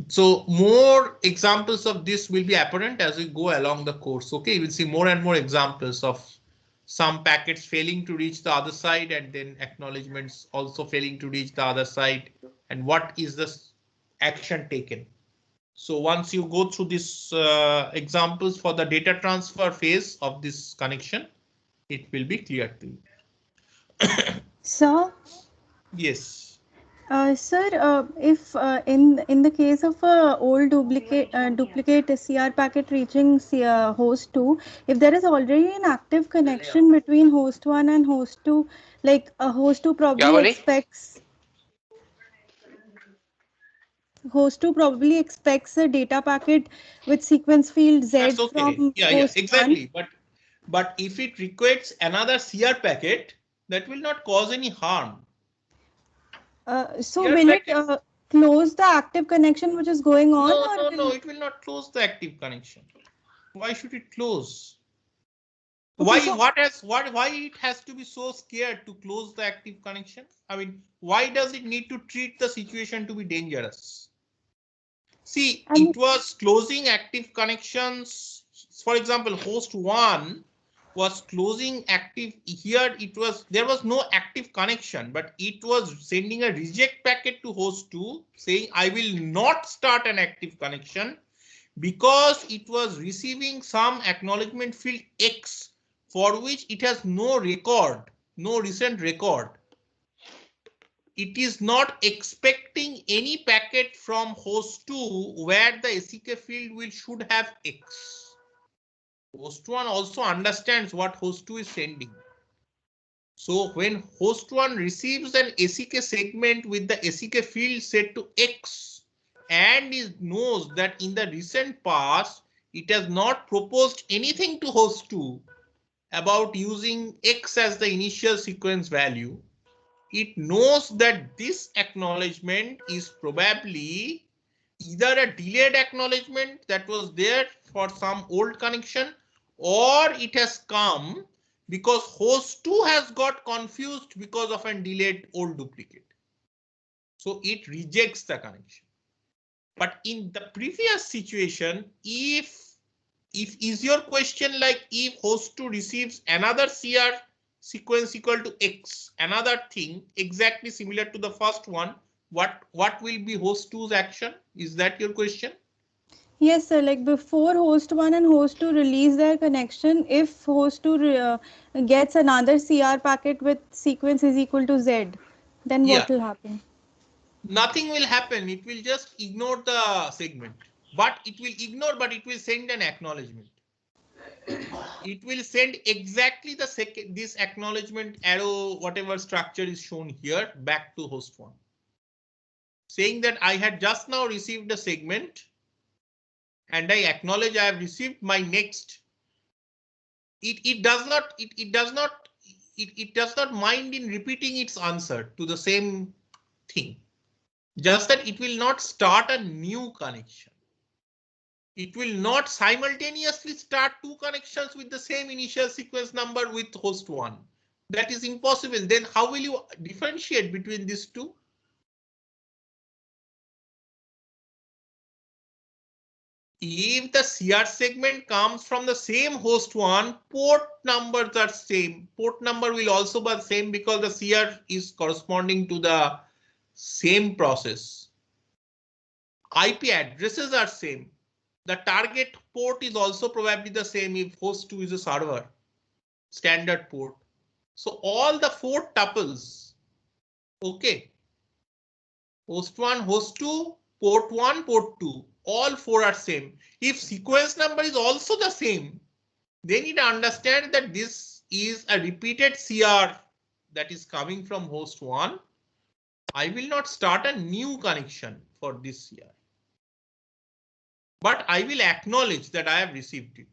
So more examples of this will be apparent as we go along the course. Okay, you will see more and more examples of some packets failing to reach the other side and then acknowledgements also failing to reach the other side, and what is the action taken. So once you go through these examples for the data transfer phase of this connection, it will be clear to you. Sir? Yes. Sir, if in the case of old duplicate CR packet reaching host 2, if there is already an active connection between host 1 and host 2, like host 2 probably expects. host 2 probably expects a data packet with sequence field Z That's okay. from Yeah, host exactly. But if it requires another CR packet, that will not cause any harm. 1. So CR will it packet. close the active connection which is going on? No, it will not close the active connection. Why should it close? Okay, Why it has to be so scared to close the active connection? I mean, why does it need to treat the situation to be dangerous? See, it was closing active connections. For example, host 1 was closing active. Here there was no active connection, but it was sending a reject packet to host 2 saying I will not start an active connection because it was receiving some acknowledgement field X for which it has no record, no recent record. It is not expecting any packet from host 2 where the ACK field should have X. Host 1 also understands what host 2 is sending. So when host 1 receives an ACK segment with the ACK field set to X and it knows that in the recent past it has not proposed anything to host 2 about using X as the initial sequence value, it knows that this acknowledgement is probably either a delayed acknowledgement that was there for some old connection, or it has come because host 2 has got confused because of a delayed old duplicate. So it rejects the connection. But in the previous situation, if is your question like if host 2 receives another CR sequence equal to X, another thing exactly similar to the first one, what will be host 2's action? Is that your question? Yes, sir. Like before host 1 and host 2 release their connection, if host 2 gets another CR packet with sequence is equal to Z, then what will happen? Nothing will happen. It will just ignore the segment. But it will send an acknowledgement. It will send exactly the this acknowledgement arrow, whatever structure is shown here, back to host 1. Saying that I had just now received a segment and I acknowledge I have received my next. It does not mind in repeating its answer to the same thing. Just that it will not start a new connection. It will not simultaneously start two connections with the same initial sequence number with host 1. That is impossible. Then how will you differentiate between these two? If the CR segment comes from the same host 1, port numbers are same. Port number will also be the same because the CR is corresponding to the same process. IP addresses are same. The target port is also probably the same if host 2 is a server, standard port. So all the 4 tuples, okay, host 1, host 2, port 1, port 2, all 4 are same. If sequence number is also the same, they need to understand that this is a repeated CR that is coming from host 1. I will not start a new connection for this CR. But I will acknowledge that I have received it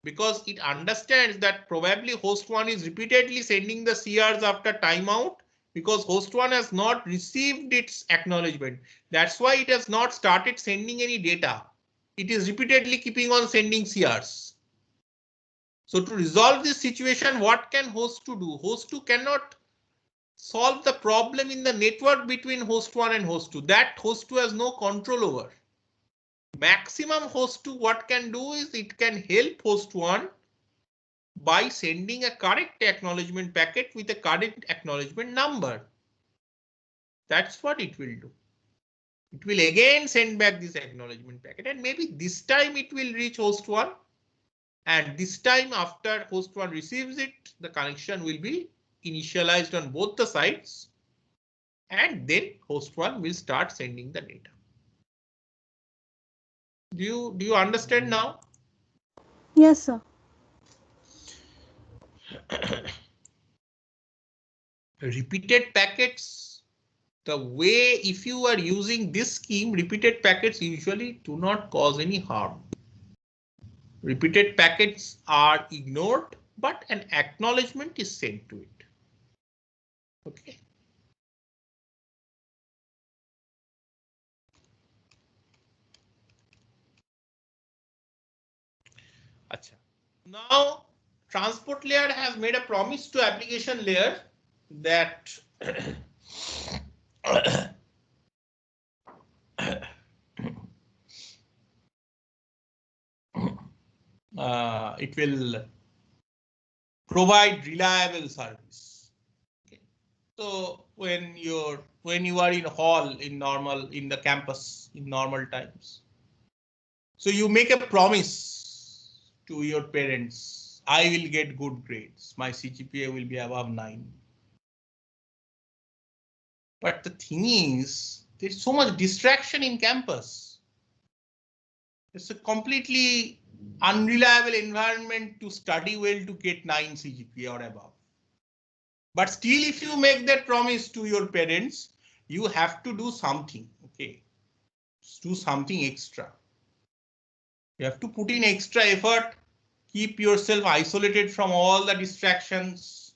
because it understands that probably host 1 is repeatedly sending the CRs after timeout because host 1 has not received its acknowledgement. That's why it has not started sending any data. It is repeatedly keeping on sending CRs. So to resolve this situation, what can host 2 do? Host 2 cannot solve the problem in the network between host 1 and host 2. That host 2 has no control over. Maximum host 2 what can do is it can help host 1 by sending a correct acknowledgement packet with a correct acknowledgement number. That's what it will do. It will again send back this acknowledgement packet and maybe this time it will reach host 1. And this time after host 1 receives it, the connection will be initialized on both the sides. And then host 1 will start sending the data. Do you understand now? Yes, sir. Repeated packets, the way if you are using this scheme, repeated packets usually do not cause any harm. Repeated packets are ignored, but an acknowledgement is sent to it. Okay. Achha. Now, transport layer has made a promise to application layer that it will provide reliable service. Okay. So when you are in hall in the campus in normal times, so you make a promise to your parents, I will get good grades, my CGPA will be above 9. But the thing is, there's so much distraction in campus. It's a completely unreliable environment to study well to get 9 CGPA or above. But still, if you make that promise to your parents, you have to do something. Okay, do something extra. You have to put in extra effort, keep yourself isolated from all the distractions.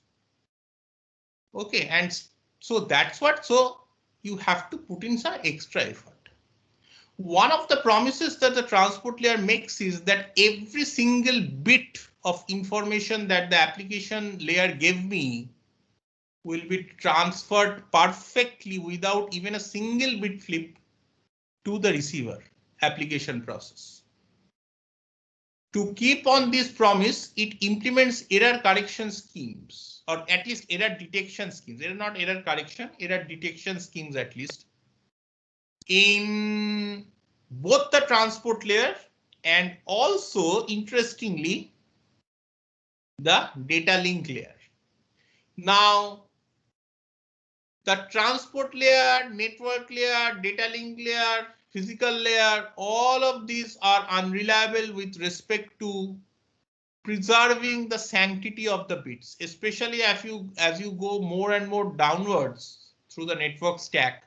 Okay, and so that's what, so you have to put in some extra effort. One of the promises that the transport layer makes is that every single bit of information that the application layer gave me will be transferred perfectly without even a single bit flip to the receiver application process. To keep on this promise, it implements error correction schemes, or at least error detection schemes. They're not error correction, error detection schemes at least, in both the transport layer and also, interestingly, the data link layer. Now, the transport layer, network layer, data link layer, physical layer, all of these are unreliable with respect to preserving the sanctity of the bits, especially as you go more and more downwards through the network stack,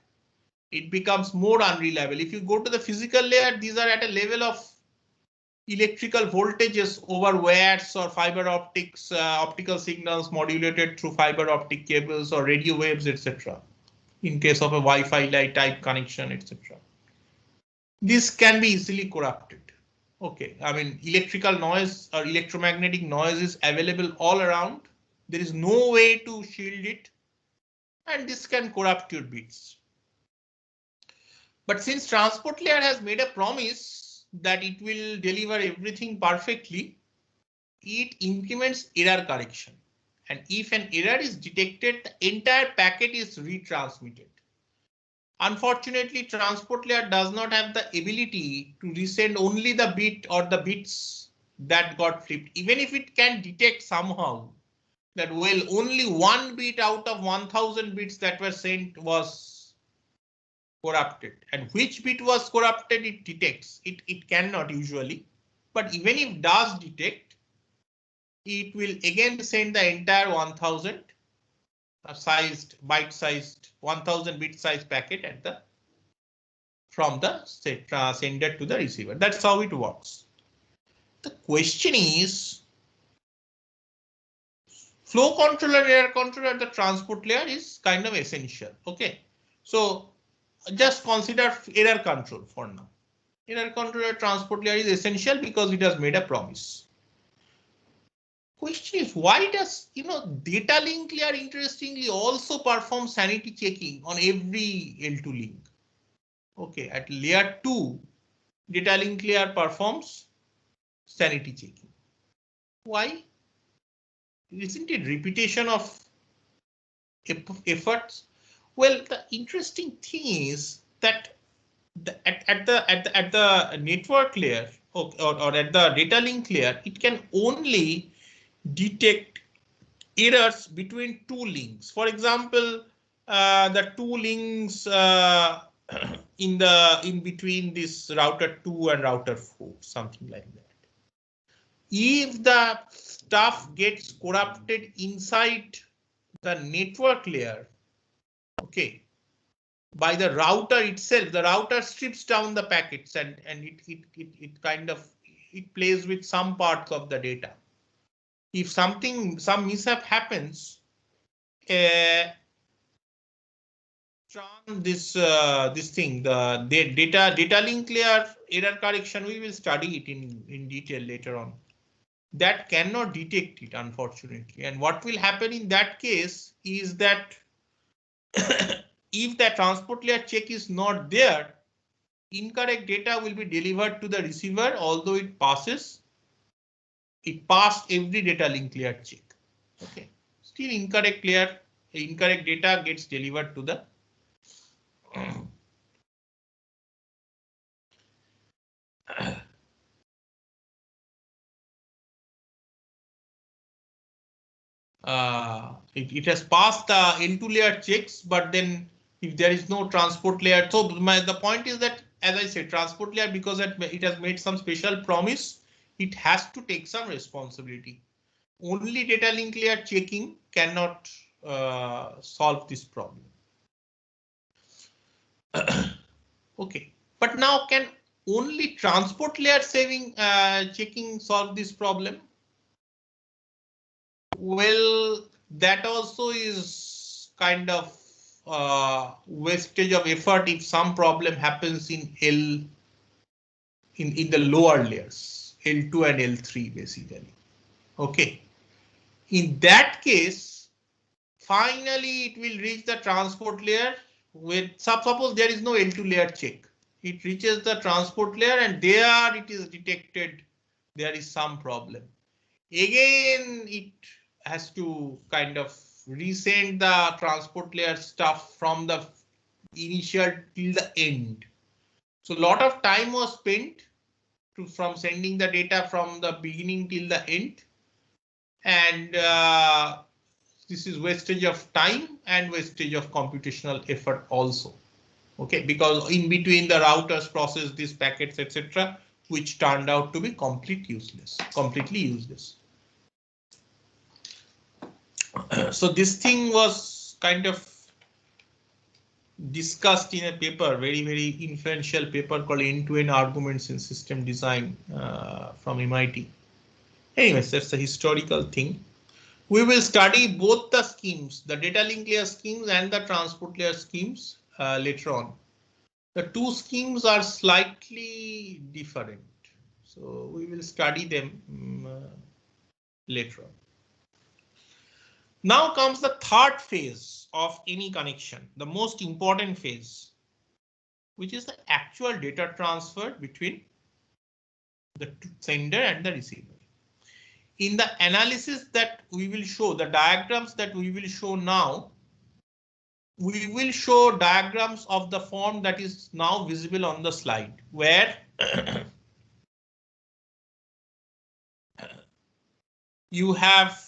it becomes more unreliable. If you go to the physical layer, these are at a level of electrical voltages over wires or fiber optics, optical signals modulated through fiber optic cables or radio waves, etc. In case of a Wi-Fi type connection, etc. This can be easily corrupted. Okay, I mean, electrical noise or electromagnetic noise is available all around. There is no way to shield it, and this can corrupt your bits. But since transport layer has made a promise that it will deliver everything perfectly, it implements error correction. And if an error is detected, the entire packet is retransmitted. Unfortunately, transport layer does not have the ability to resend only the bit or the bits that got flipped, even if it can detect somehow that, well, only one bit out of 1000 bits that were sent was corrupted, and which bit was corrupted it detects. It cannot usually, but even if it does detect, it will again send the entire 1000 sized byte sized 1000 bit size packet at the from the sender to the receiver. That's how it works. The question is, flow controller, error controller at the transport layer is kind of essential. Okay, so just consider error control for now. Error controller transport layer is essential because it has made a promise. Question is, why does data link layer interestingly also perform sanity checking on every L2 link? Okay, at layer 2, data link layer performs sanity checking. Why? Isn't it repetition of efforts? Well, the interesting thing is that at the network layer or at the data link layer, it can only detect errors between two links. For example, the two links in between this router 2 and router 4, something like that. If the stuff gets corrupted inside the network layer, okay, by the router itself. The router strips down the packets and it kind of it plays with some parts of the data. If some mishap happens, this thing, the data link layer error correction, we will study it in detail later on. That cannot detect it, unfortunately. And what will happen in that case is that if the transport layer check is not there, incorrect data will be delivered to the receiver, although it passed every data link layer check. Okay, still incorrect data gets delivered to the it has passed the L2 layer checks, but then if there is no transport layer, so the point is that, as I said, transport layer, because it has made some special promise, it has to take some responsibility. Only data link layer checking cannot solve this problem. Okay, but now can only transport layer checking solve this problem? Well, that also is kind of wastage of effort if some problem happens in in the lower layers, L2 and L3 basically. Okay, in that case, finally it will reach the transport layer with, suppose there is no L2 layer check. It reaches the transport layer and there it is detected there is some problem. Again, it has to kind of resend the transport layer stuff from the initial till the end. So a lot of time was spent from sending the data from the beginning till the end. And this is wastage of time and wastage of computational effort also. Okay, because in between the routers process these packets, etc., which turned out to be completely useless. So this thing was kind of discussed in a paper, very influential paper called End-to-End Arguments in System Design from MIT. Anyways, that's a historical thing. We will study both the schemes, the data link layer schemes and the transport layer schemes later on. The two schemes are slightly different, so we will study them later on. Now comes the third phase of any connection, the most important phase, which is the actual data transfer between the sender and the receiver. In the analysis that we will show, the diagrams that we will show now, we will show diagrams of the form that is now visible on the slide, where you have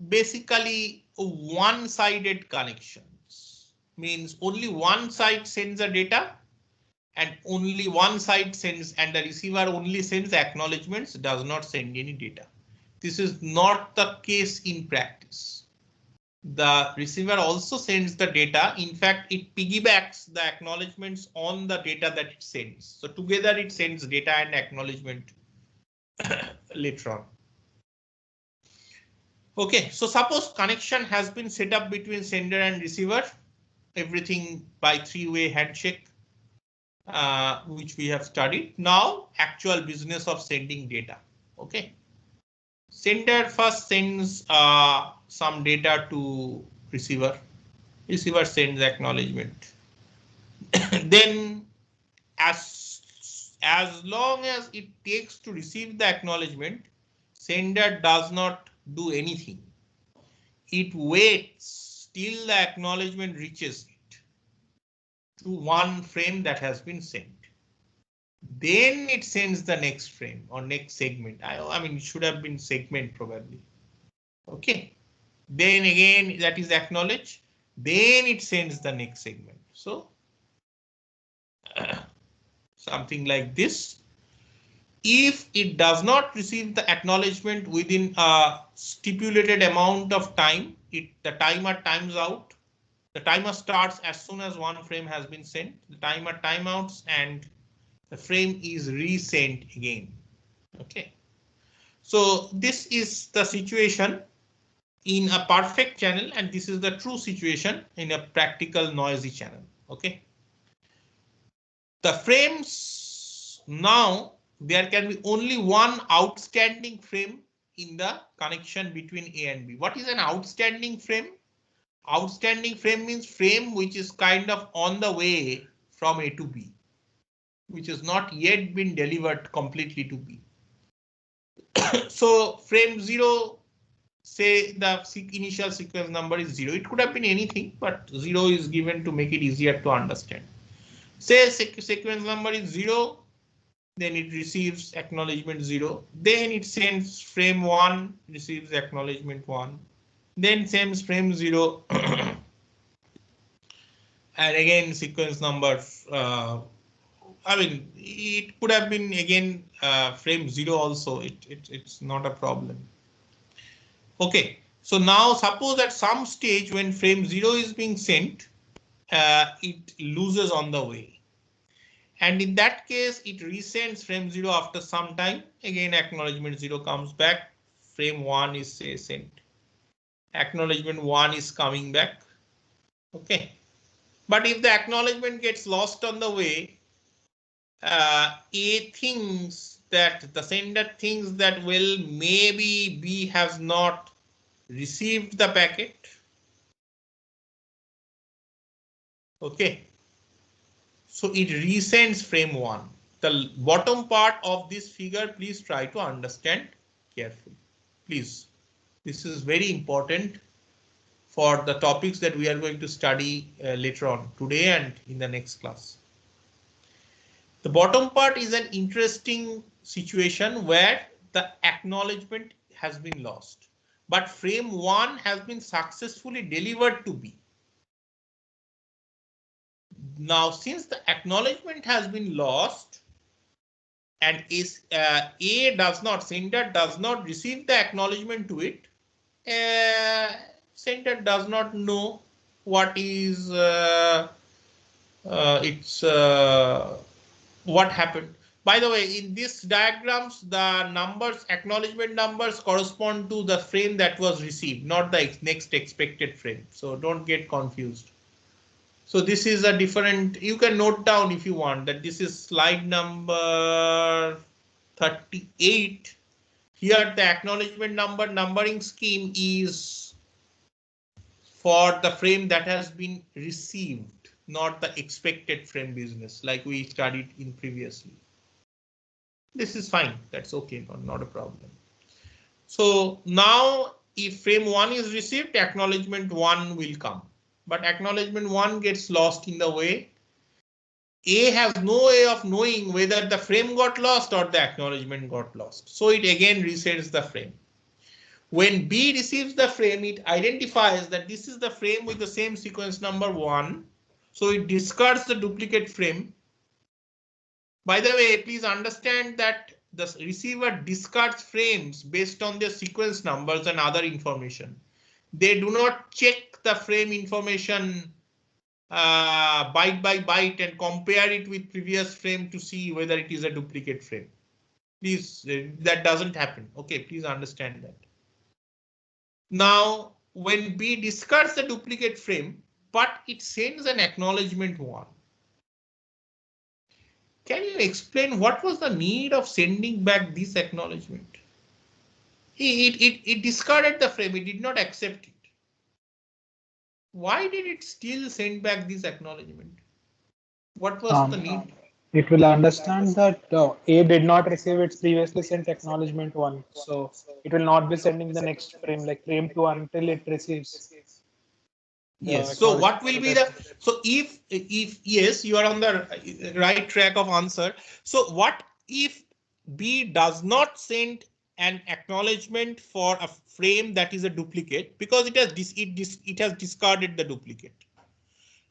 basically one-sided connections, means only one side sends the data and only one side sends, and the receiver only sends acknowledgements, does not send any data. This is not the case in practice. The receiver also sends the data. In fact, it piggybacks the acknowledgements on the data that it sends. So together it sends data and acknowledgement later on. Okay, so suppose connection has been set up between sender and receiver, everything by three-way handshake, which we have studied. Now, actual business of sending data. Okay, sender first sends some data to receiver. Receiver sends acknowledgement. Then, as long as it takes to receive the acknowledgement, sender does not do anything. It waits till the acknowledgement reaches it to one frame that has been sent. Then it sends the next frame or next segment. I mean, it should have been segment probably. Okay. Then again, that is acknowledged. Then it sends the next segment. So something like this. If it does not receive the acknowledgement within a stipulated amount of time, the timer times out. The timer starts as soon as one frame has been sent. The timer timeouts and the frame is resent again. Okay. So this is the situation in a perfect channel, and this is the true situation in a practical noisy channel. Okay. The frames now, there can be only one outstanding frame in the connection between A and B. What is an outstanding frame? Outstanding frame means frame which is kind of on the way from A to B, which has not yet been delivered completely to B. So frame 0, say the initial sequence number is 0. It could have been anything, but 0 is given to make it easier to understand. Say sequence number is 0, then it receives acknowledgement 0. Then it sends frame 1, receives acknowledgement 1. Then sends frame 0. And again sequence number, I mean, it could have been again frame 0 also. It's not a problem. Okay, so now suppose at some stage when frame 0 is being sent, it loses on the way. And in that case, it resends frame 0 after some time. Again, acknowledgement 0 comes back. Frame 1 is say sent. Acknowledgement 1 is coming back. Okay. But if the acknowledgement gets lost on the way, A thinks that the sender thinks that, well, maybe B has not received the packet. Okay. So it resends frame 1. The bottom part of this figure, please try to understand carefully. Please. This is very important for the topics that we are going to study later on today and in the next class. The bottom part is an interesting situation where the acknowledgement has been lost, but frame 1 has been successfully delivered to B. Now, since the acknowledgement has been lost and A does not, sender does not receive the acknowledgement to it, sender does not know what is what happened. By the way, in these diagrams, the numbers, acknowledgement numbers correspond to the frame that was received, not the next expected frame. So don't get confused. So this is a different, you can note down if you want that this is slide number 38. Here the acknowledgement number numbering scheme is for the frame that has been received, not the expected frame business like we studied in previously. This is fine. That's okay. Not a problem. So now if frame 1 is received, acknowledgement 1 will come. But acknowledgement 1 gets lost in the way. A has no way of knowing whether the frame got lost or the acknowledgement got lost. So it again resets the frame. When B receives the frame, it identifies that this is the frame with the same sequence number 1. So it discards the duplicate frame. By the way, please understand that the receiver discards frames based on their sequence numbers and other information. They do not check the frame information byte by byte and compare it with previous frame to see whether it is a duplicate frame. Please, that doesn't happen. Okay, please understand that. Now, when B discards the duplicate frame, but it sends an acknowledgement 1. Can you explain what was the need of sending back this acknowledgement? It discarded the frame, it did not accept it. Why did it still send back this acknowledgement? What was the need? It will understand that A did not receive its previously sent acknowledgement 1. So it will not be sending the next frame, like frame 2, until it receives. Yes. So what will be the, so if yes, you are on the right track of answer. So what if B does not send an acknowledgement for a frame that is a duplicate because it has discarded the duplicate?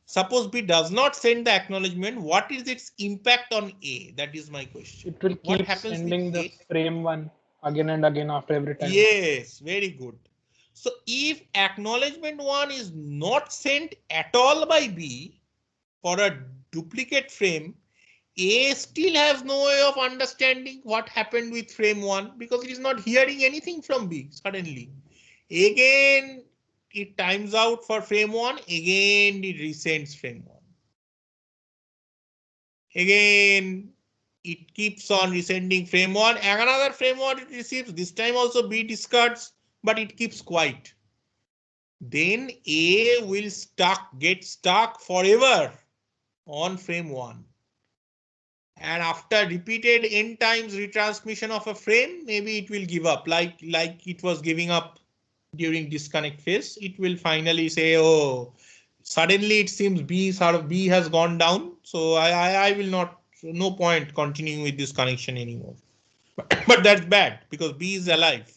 Suppose B does not send the acknowledgement, what is its impact on A? That is my question. It will keep sending the frame 1 again and again after every time. Yes, very good. So if acknowledgement 1 is not sent at all by B for a duplicate frame, A still has no way of understanding what happened with frame 1 because it is not hearing anything from B suddenly. Again, it times out for frame 1, again it resends frame 1. Again, it keeps on resending frame 1, another frame 1 it receives, this time also B discards, but it keeps quiet. Then A will get stuck forever on frame 1. And after repeated n times retransmission of a frame, maybe it will give up like it was giving up during disconnect phase. It will finally say, oh, suddenly it seems B has gone down. So I will not, no point continuing with this connection anymore. But that's bad because B is alive.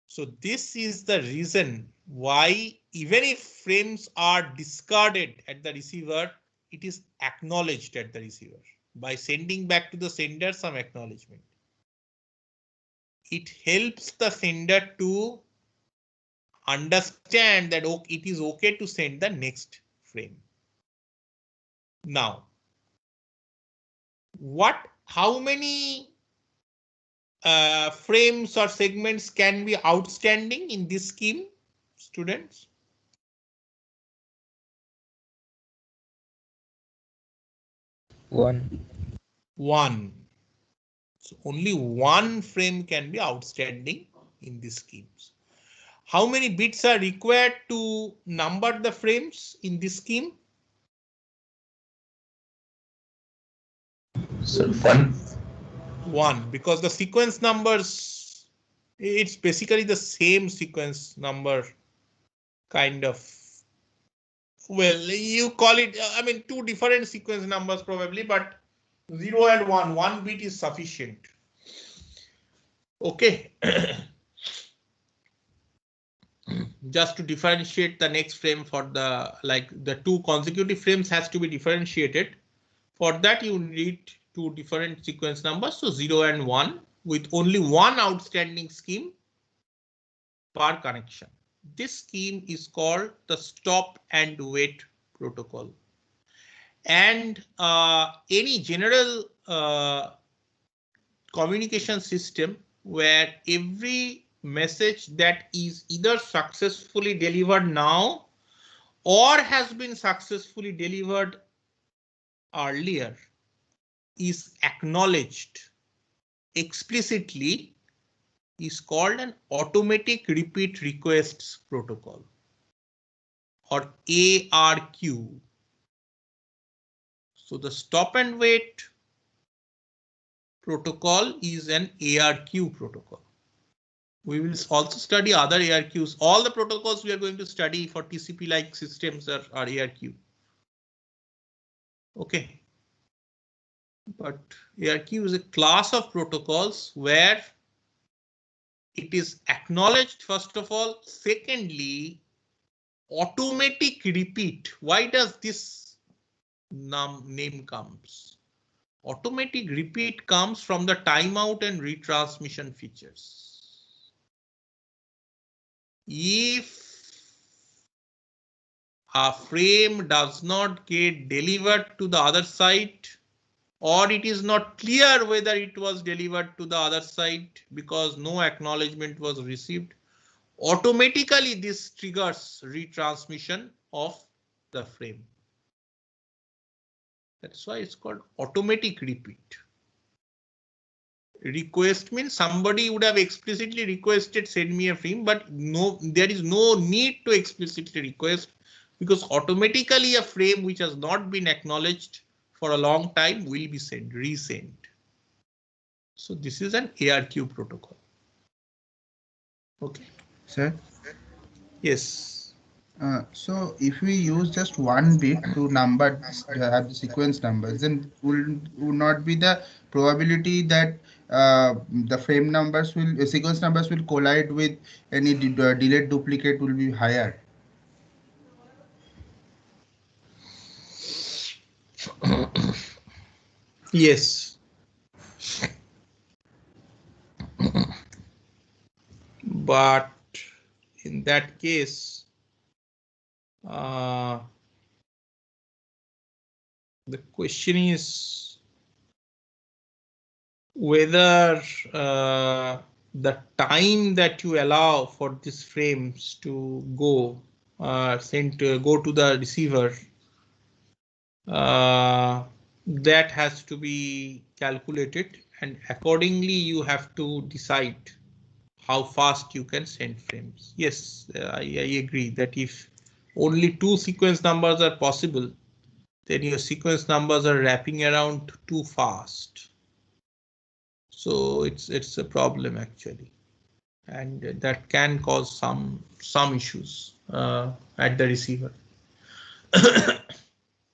So this is the reason why even if frames are discarded at the receiver, it is acknowledged at the receiver by sending back to the sender some acknowledgement. It helps the sender to understand that it is okay to send the next frame. Now, how many frames or segments can be outstanding in this scheme, students? One. So only one frame can be outstanding in these schemes. How many bits are required to number the frames in this scheme? So one. One, because the sequence numbers, it's basically the same sequence number kind of. Well, you call it, I mean, two different sequence numbers probably, but 0 and 1, 1 bit is sufficient. Okay. Just to differentiate the next frame for the two consecutive frames has to be differentiated. For that, you need two different sequence numbers, so 0 and 1 with only one outstanding scheme per connection. This scheme is called the stop and wait protocol. And any general communication system where every message that is either successfully delivered now or has been successfully delivered earlier is acknowledged explicitly is called an automatic repeat requests protocol or ARQ. So the stop and wait protocol is an ARQ protocol. We will also study other ARQs. All the protocols we are going to study for TCP-like systems are ARQ. Okay. But ARQ is a class of protocols where it is acknowledged, first of all. Secondly, automatic repeat. Why does this name comes? Automatic repeat comes from the timeout and retransmission features. If a frame does not get delivered to the other side, or it is not clear whether it was delivered to the other side because no acknowledgement was received, automatically this triggers retransmission of the frame. That's why it's called automatic repeat. Request means somebody would have explicitly requested send me a frame, but no, there is no need to explicitly request because automatically a frame which has not been acknowledged for a long time will be resent. So this is an ARQ protocol. Okay. Sir? Yes. So if we use just one bit to number have the sequence numbers, then would not be the probability that the frame numbers will sequence numbers will collide with any delayed duplicate will be higher. Yes. but in that case, the question is whether the time that you allow for these frames to go go to the receiver, that has to be calculated, and accordingly you have to decide how fast you can send frames. Yes, I agree that if only 2 sequence numbers are possible, then your sequence numbers are wrapping around too fast. So it's a problem actually, and that can cause some issues at the receiver.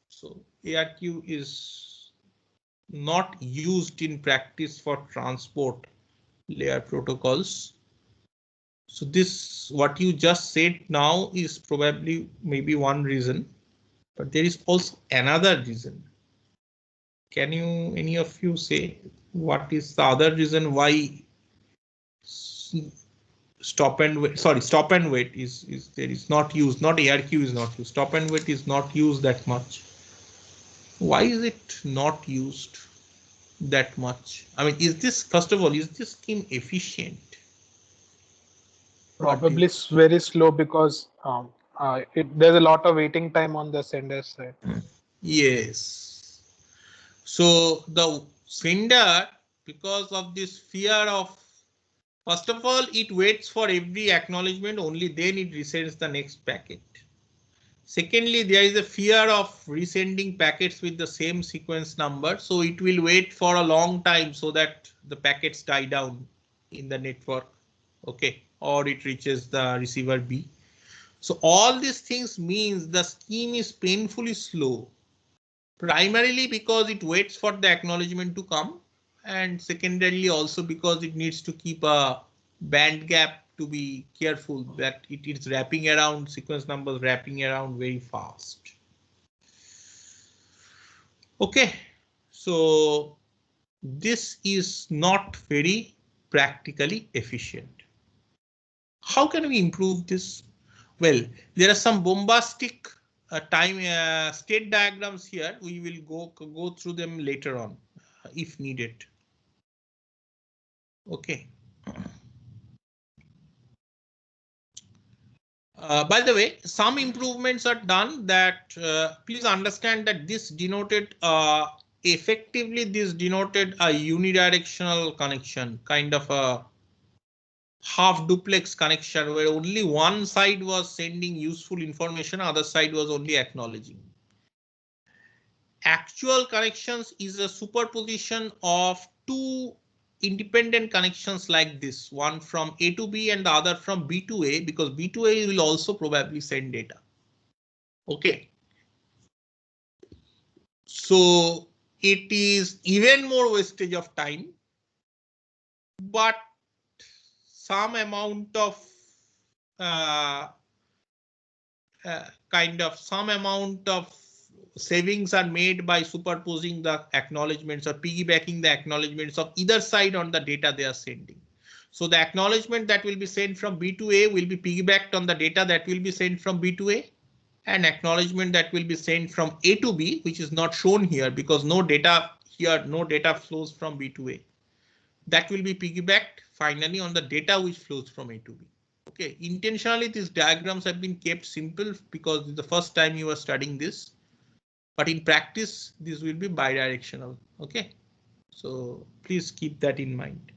So ARQ is not used in practice for transport layer protocols. So this, what you just said now, is probably maybe one reason, but there is also another reason. Can you, any of you, say what is the other reason why stop and wait is there is not used, not ARQ is not used, stop and wait is not used that much? Why is it not used that much? I mean, is this, first of all, is this scheme efficient? Probably it's very slow because there's a lot of waiting time on the sender side. Yes. So the sender, because of this fear of, first of all, it waits for every acknowledgement, only then it resends the next packet. Secondly, there is a fear of resending packets with the same sequence number, so it will wait for a long time so that the packets die down in the network, okay, or it reaches the receiver B. So all these things means the scheme is painfully slow, primarily because it waits for the acknowledgement to come, and secondarily also because it needs to keep a band gap to be careful that it is wrapping around, sequence numbers wrapping around very fast. Okay, so this is not very practically efficient. How can we improve this? Well, there are some bombastic state diagrams here. We will go through them later on if needed. Okay. By the way, some improvements are done that please understand that this denoted effectively this denoted a unidirectional connection, kind of a half duplex connection where only one side was sending useful information, other side was only acknowledging. Actual connections is a superposition of two independent connections like this, one from A to B and the other from B to A, because B to A will also probably send data. Okay. So it is even more wastage of time, but some amount of savings are made by superposing the acknowledgements or piggybacking the acknowledgements of either side on the data they are sending. So the acknowledgement that will be sent from B to A will be piggybacked on the data that will be sent from B to A, and acknowledgement that will be sent from A to B, which is not shown here because no data here, no data flows from B to A. That will be piggybacked finally on the data which flows from A to B. Okay, intentionally these diagrams have been kept simple because this is the first time you are studying this. But in practice, this will be bidirectional. Okay, so please keep that in mind.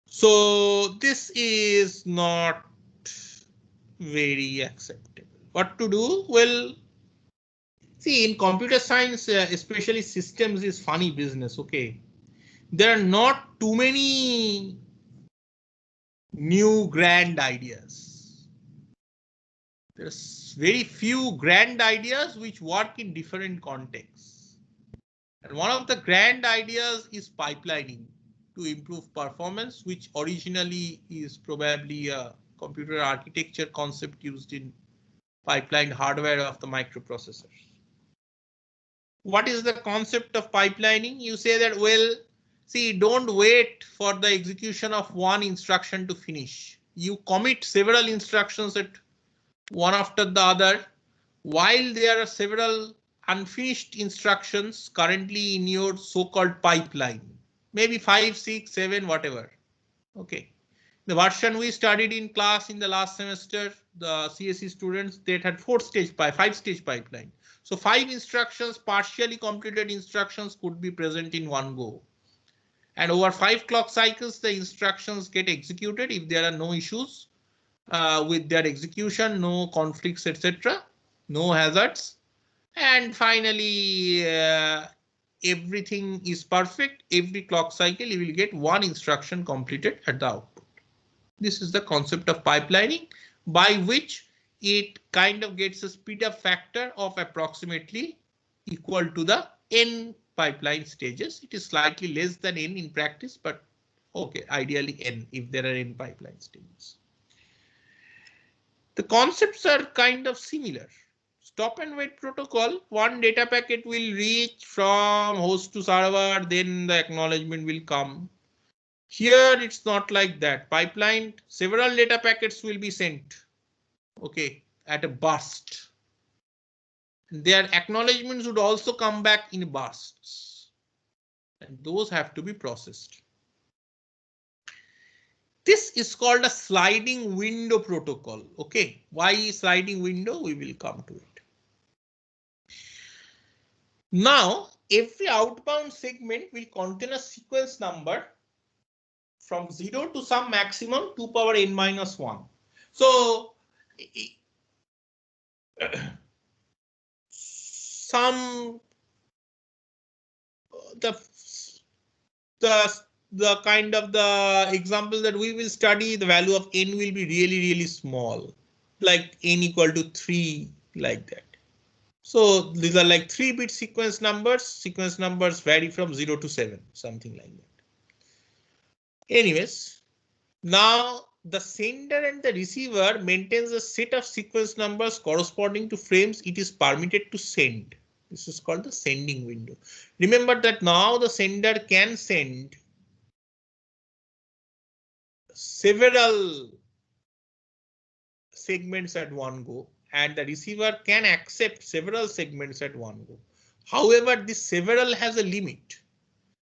So this is not very acceptable. What to do? Well, see, in computer science, especially systems is funny business. Okay, there are not too many new grand ideas. There's very few grand ideas which work in different contexts. And one of the grand ideas is pipelining to improve performance, which originally is probably a computer architecture concept used in pipelined hardware of the microprocessors. What is the concept of pipelining? You say that, well, See, don't wait for the execution of one instruction to finish. You commit several instructions at one after the other, while there are several unfinished instructions currently in your so-called pipeline, maybe 5, 6, 7, whatever. Okay. The version we studied in class in the last semester, the CSE students, they had 5-stage pipeline. So 5 instructions, partially completed instructions could be present in one go. And over 5 clock cycles, the instructions get executed if there are no issues with their execution, no conflicts, etc., no hazards. And finally, everything is perfect. Every clock cycle, you will get one instruction completed at the output. This is the concept of pipelining, by which it kind of gets a speed up factor of approximately equal to the n pipeline stages. It is slightly less than n in practice, but okay, ideally n if there are n pipeline stages. The concepts are kind of similar. Stop and wait protocol, one data packet will reach from host to server, then the acknowledgement will come. Here it's not like that. Pipeline, several data packets will be sent, okay, at a burst. Their acknowledgements would also come back in bursts, and those have to be processed. This is called a sliding window protocol. Okay, why sliding window? We will come to it. Now, every outbound segment will contain a sequence number from 0 to some maximum 2 power n minus 1. So, the kind of the example that we will study, the value of n will be really small, like n equal to 3, like that. So these are like 3-bit sequence numbers. Sequence numbers vary from 0 to 7, something like that. Anyways, now the sender and the receiver maintains a set of sequence numbers corresponding to frames it is permitted to send. This is called the sending window. Remember that now the sender can send several segments at one go, and the receiver can accept several segments at one go. However, this several has a limit.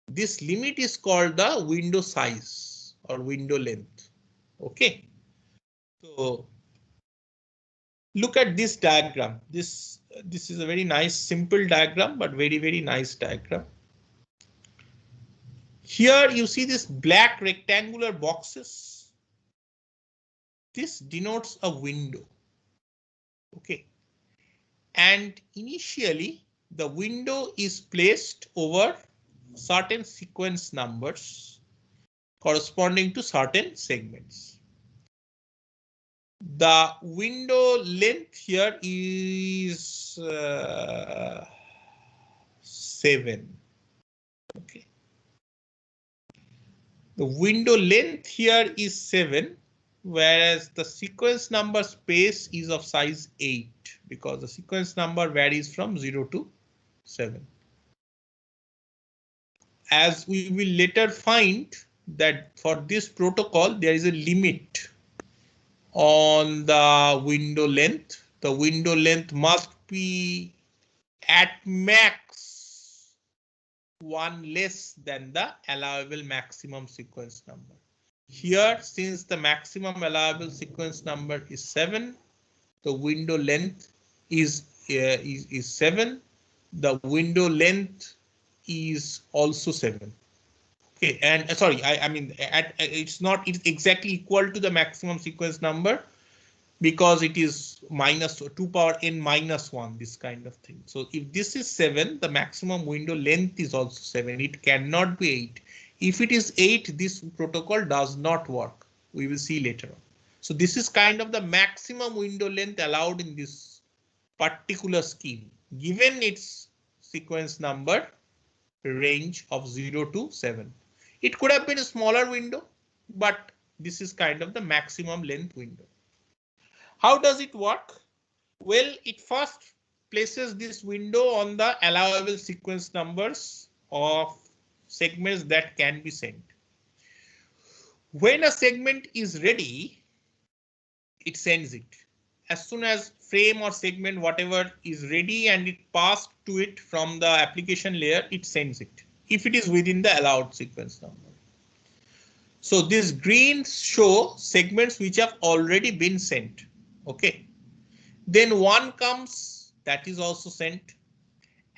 This limit is called the window size or window length. Okay. So look at this diagram. This is a very nice simple diagram, but very nice diagram. Here you see this black rectangular boxes. This denotes a window. Okay. And initially the window is placed over certain sequence numbers corresponding to certain segments. The window length here is 7. Okay. The window length here is 7, whereas the sequence number space is of size 8, because the sequence number varies from 0 to 7. As we will later find that for this protocol, there is a limit on the window length. The window length must be at max 1 less than the allowable maximum sequence number. Here, since the maximum allowable sequence number is 7, the window length is 7. The window length is also 7. Okay, and sorry, I mean, it's not exactly equal to the maximum sequence number, because it is minus 2 power n minus 1, this kind of thing. So if this is 7, the maximum window length is also 7. It cannot be 8. If it is 8, this protocol does not work. We will see later on. So this is kind of the maximum window length allowed in this particular scheme, given its sequence number range of 0 to 7. It could have been a smaller window, but this is kind of the maximum length window. How does it work? Well, it first places this window on the allowable sequence numbers of segments that can be sent. When a segment is ready, it sends it. As soon as frame or segment, whatever is ready and it passed to it from the application layer, it sends it, if it is within the allowed sequence number. So these greens show segments which have already been sent. Okay. Then one comes, that is also sent.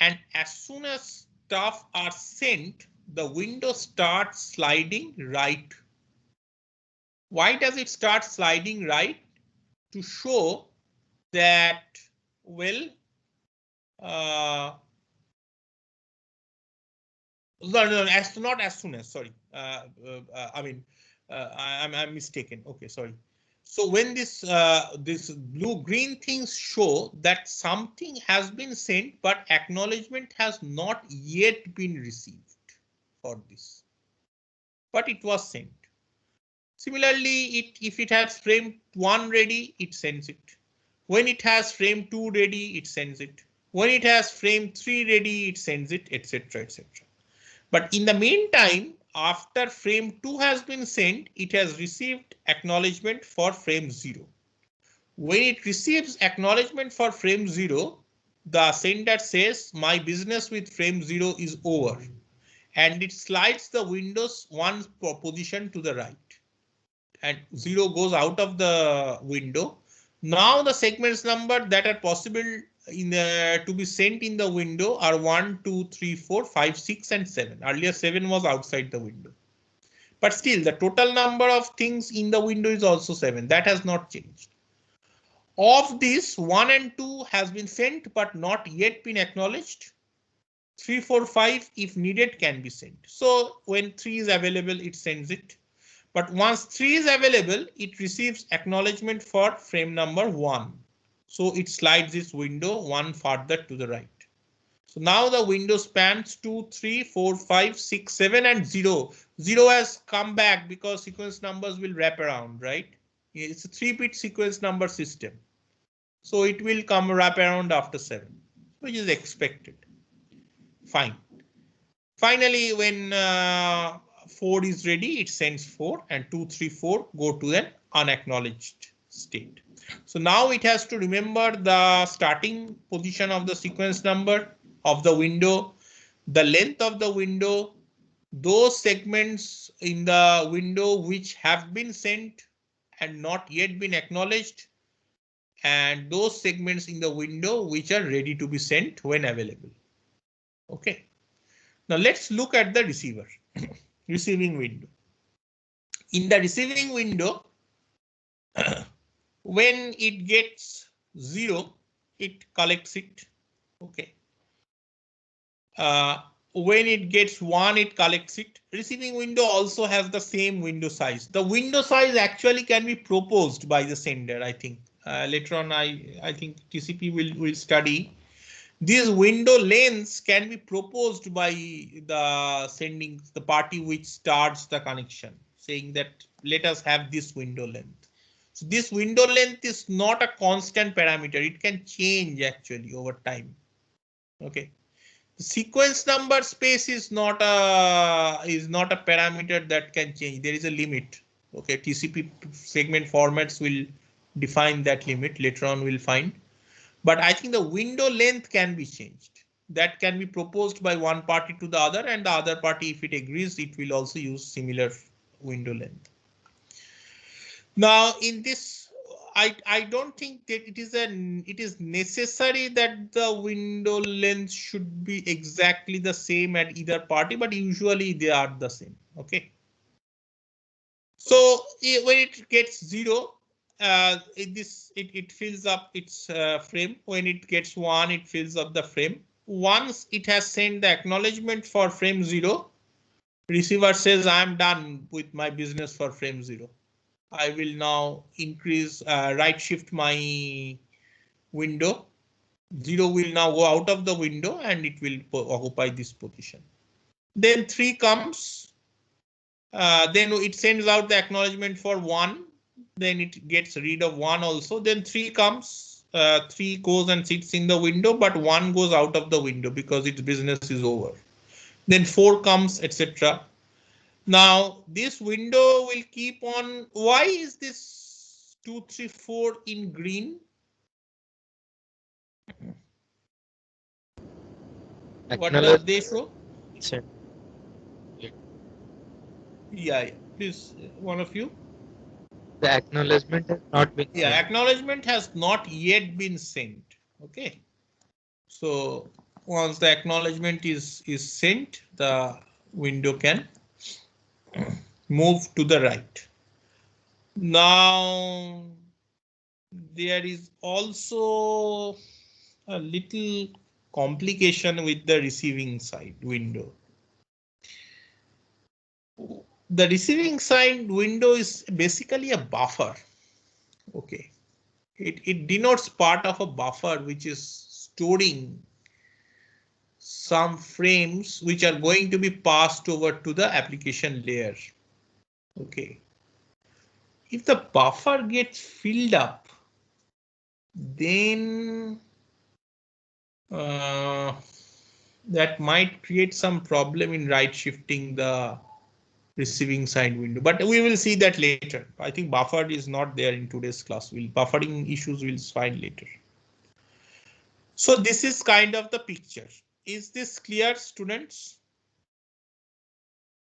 And as soon as stuff are sent, the window starts sliding right. Why does it start sliding right? To show that, well, no, not as soon as, sorry. I'm mistaken. Okay, sorry. So when this blue-green things show that something has been sent, but acknowledgement has not yet been received for this, but it was sent. Similarly, if it has frame 1 ready, it sends it. When it has frame 2 ready, it sends it. When it has frame 3 ready, it sends it, etc., etc. But in the meantime, after frame 2 has been sent, it has received acknowledgement for frame 0. When it receives acknowledgement for frame 0, the sender says my business with frame 0 is over, and it slides the windows one position to the right, and 0 goes out of the window. Now the segments number that are possible to be sent in the window are 1, 2, 3, 4, 5, 6, and 7. Earlier 7 was outside the window. But still the total number of things in the window is also 7. That has not changed. Of this, 1 and 2 has been sent but not yet been acknowledged. 3, 4, 5 if needed can be sent. So when 3 is available, it sends it. But once 3 is available, it receives acknowledgement for frame number 1. So it slides this window one further to the right. So now the window spans 2, 3, 4, 5, 6, 7, and 0. 0 has come back because sequence numbers will wrap around, right? It's a 3-bit sequence number system. So it will come wrap around after 7, which is expected. Fine. Finally, when 4 is ready, it sends 4, and 2, 3, 4 go to an unacknowledged state. So now it has to remember the starting position of the sequence number of the window, the length of the window, those segments in the window which have been sent and not yet been acknowledged, and those segments in the window which are ready to be sent when available. Okay. Now let's look at the receiver, receiving window. In the receiving window, when it gets 0, it collects it. Okay. When it gets 1, it collects it. Receiving window also has the same window size. The window size actually can be proposed by the sender, I think. Later on, I think TCP will study. These window lengths can be proposed by the party which starts the connection, saying that let us have this window length. So this window length is not a constant parameter. It can change actually over time. Okay. The sequence number space is not a parameter that can change. There is a limit. Okay. TCP segment formats will define that limit. Later on we'll find. But I think the window length can be changed. That can be proposed by one party to the other, and the other party, if it agrees, it will also use similar window length. Now, in this, I don't think that it is necessary that the window length should be exactly the same at either party, but usually they are the same. Okay. So when it gets 0. It fills up its frame. When it gets 1, it fills up the frame. Once it has sent the acknowledgement for frame 0, receiver says I'm done with my business for frame 0. I will now increase right shift my window. 0 will now go out of the window and it will occupy this position. Then 3 comes. Then it sends out the acknowledgement for 1. Then it gets rid of 1 also. Then 3 comes. 3 goes and sits in the window, but 1 goes out of the window because its business is over. then 4 comes, etc. Now this window will keep on. Why is this 2, 3, 4 in green? What does they show? Yeah, please, one of you. The acknowledgement has not been Yeah, sent. acknowledgement has not yet been sent. Okay. So once the acknowledgement is sent, the window can move to the right. Now there is also a little complication with the receiving side window. The receiving side window is basically a buffer. Okay. It denotes part of a buffer which is storing some frames which are going to be passed over to the application layer. Okay. If the buffer gets filled up, then that might create some problem in right shifting the receiving side window, but we will see that later. I think buffer is not there in today's class. Buffering issues we'll find later. So this is kind of the picture. Is this clear, students?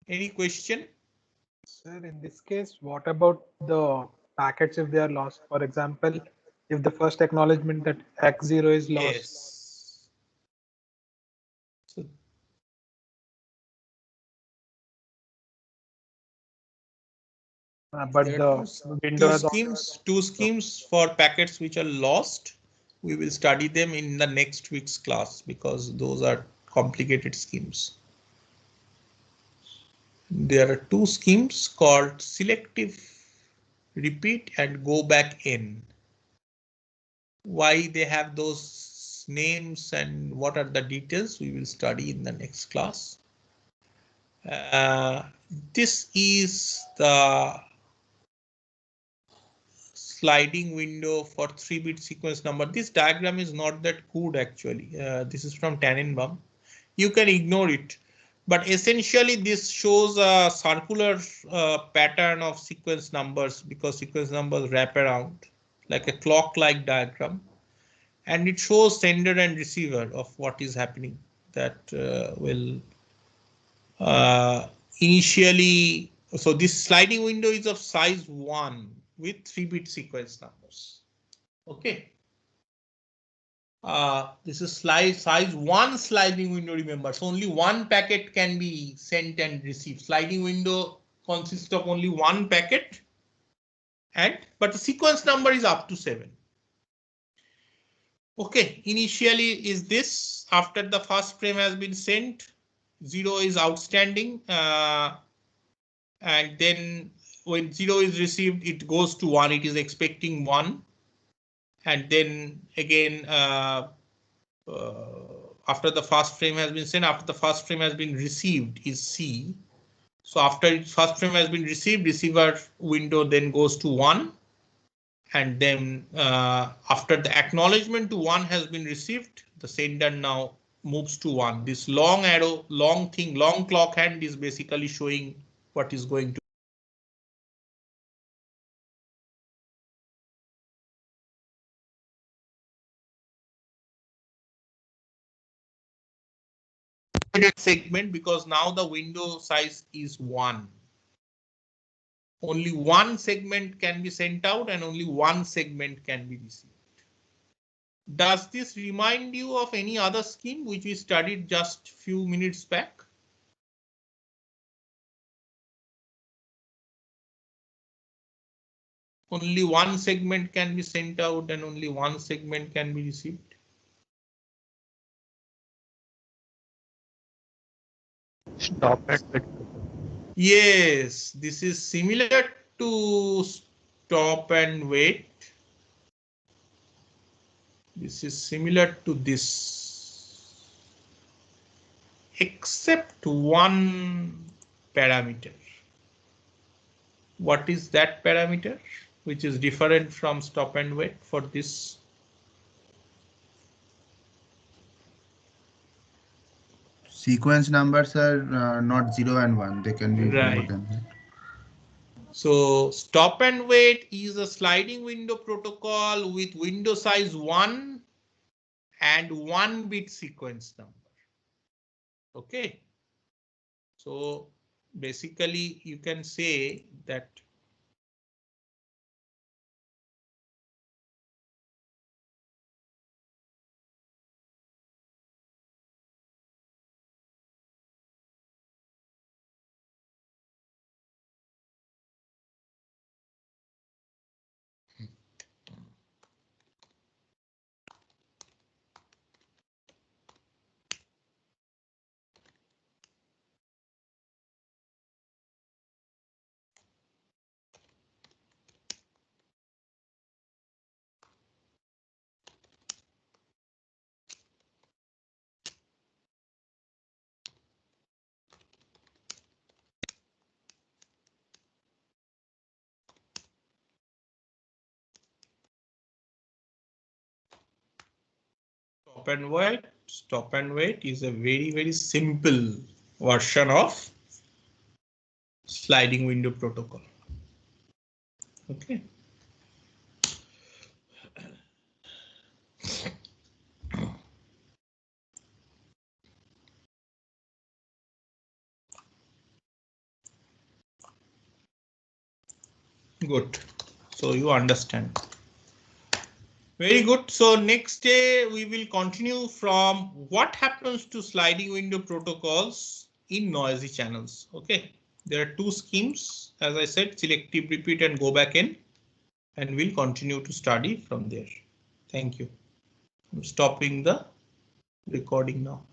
Any question? Sir, in this case, what about the packets if they are lost? For example, if the first acknowledgement that X0 is lost. Yes. So But there the are window has two schemes for packets which are lost. We will study them in the next week's class because those are complicated schemes. There are two schemes called selective repeat and go back in. Why they have those names and what are the details we will study in the next class. This is the sliding window for 3-bit sequence number. This diagram is not that good actually. This is from Tannenbaum. You can ignore it. But essentially this shows a circular pattern of sequence numbers because sequence numbers wrap around like a clock-like diagram. And it shows sender and receiver of what is happening. That will initially, so this sliding window is of size 1 with 3-bit sequence numbers. Okay. This is size 1 sliding window, remember. So only one packet can be sent and received. Sliding window consists of only one packet, but the sequence number is up to 7. Okay, initially is this after the first frame has been sent, 0 is outstanding, and then when 0 is received, it goes to 1. It is expecting 1, and then again after the first frame has been sent, after the first frame has been received is C. So after first frame has been received, receiver window then goes to 1. And then after the acknowledgement to 1 has been received, the sender now moves to 1. This long arrow, long clock hand is basically showing what is going to. Segment because now the window size is 1. Only one segment can be sent out and only one segment can be received. Does this remind you of any other scheme which we studied just few minutes back? Only one segment can be sent out and only one segment can be received. Stop and wait. Yes, this is similar to stop and wait. This is similar to this, except one parameter. What is that parameter which is different from stop and wait for this? Sequence numbers are not 0 and 1. They can be more Right. than that. So stop and wait is a sliding window protocol with window size 1 and 1-bit sequence number. Okay. So basically you can say that stop and wait is a very simple version of sliding window protocol. Okay. Good. So you understand. Very good. So next day we will continue from what happens to sliding window protocols in noisy channels. Okay. There are two schemes, as I said, selective repeat and go back in, and we'll continue to study from there. Thank you. I'm stopping the recording now.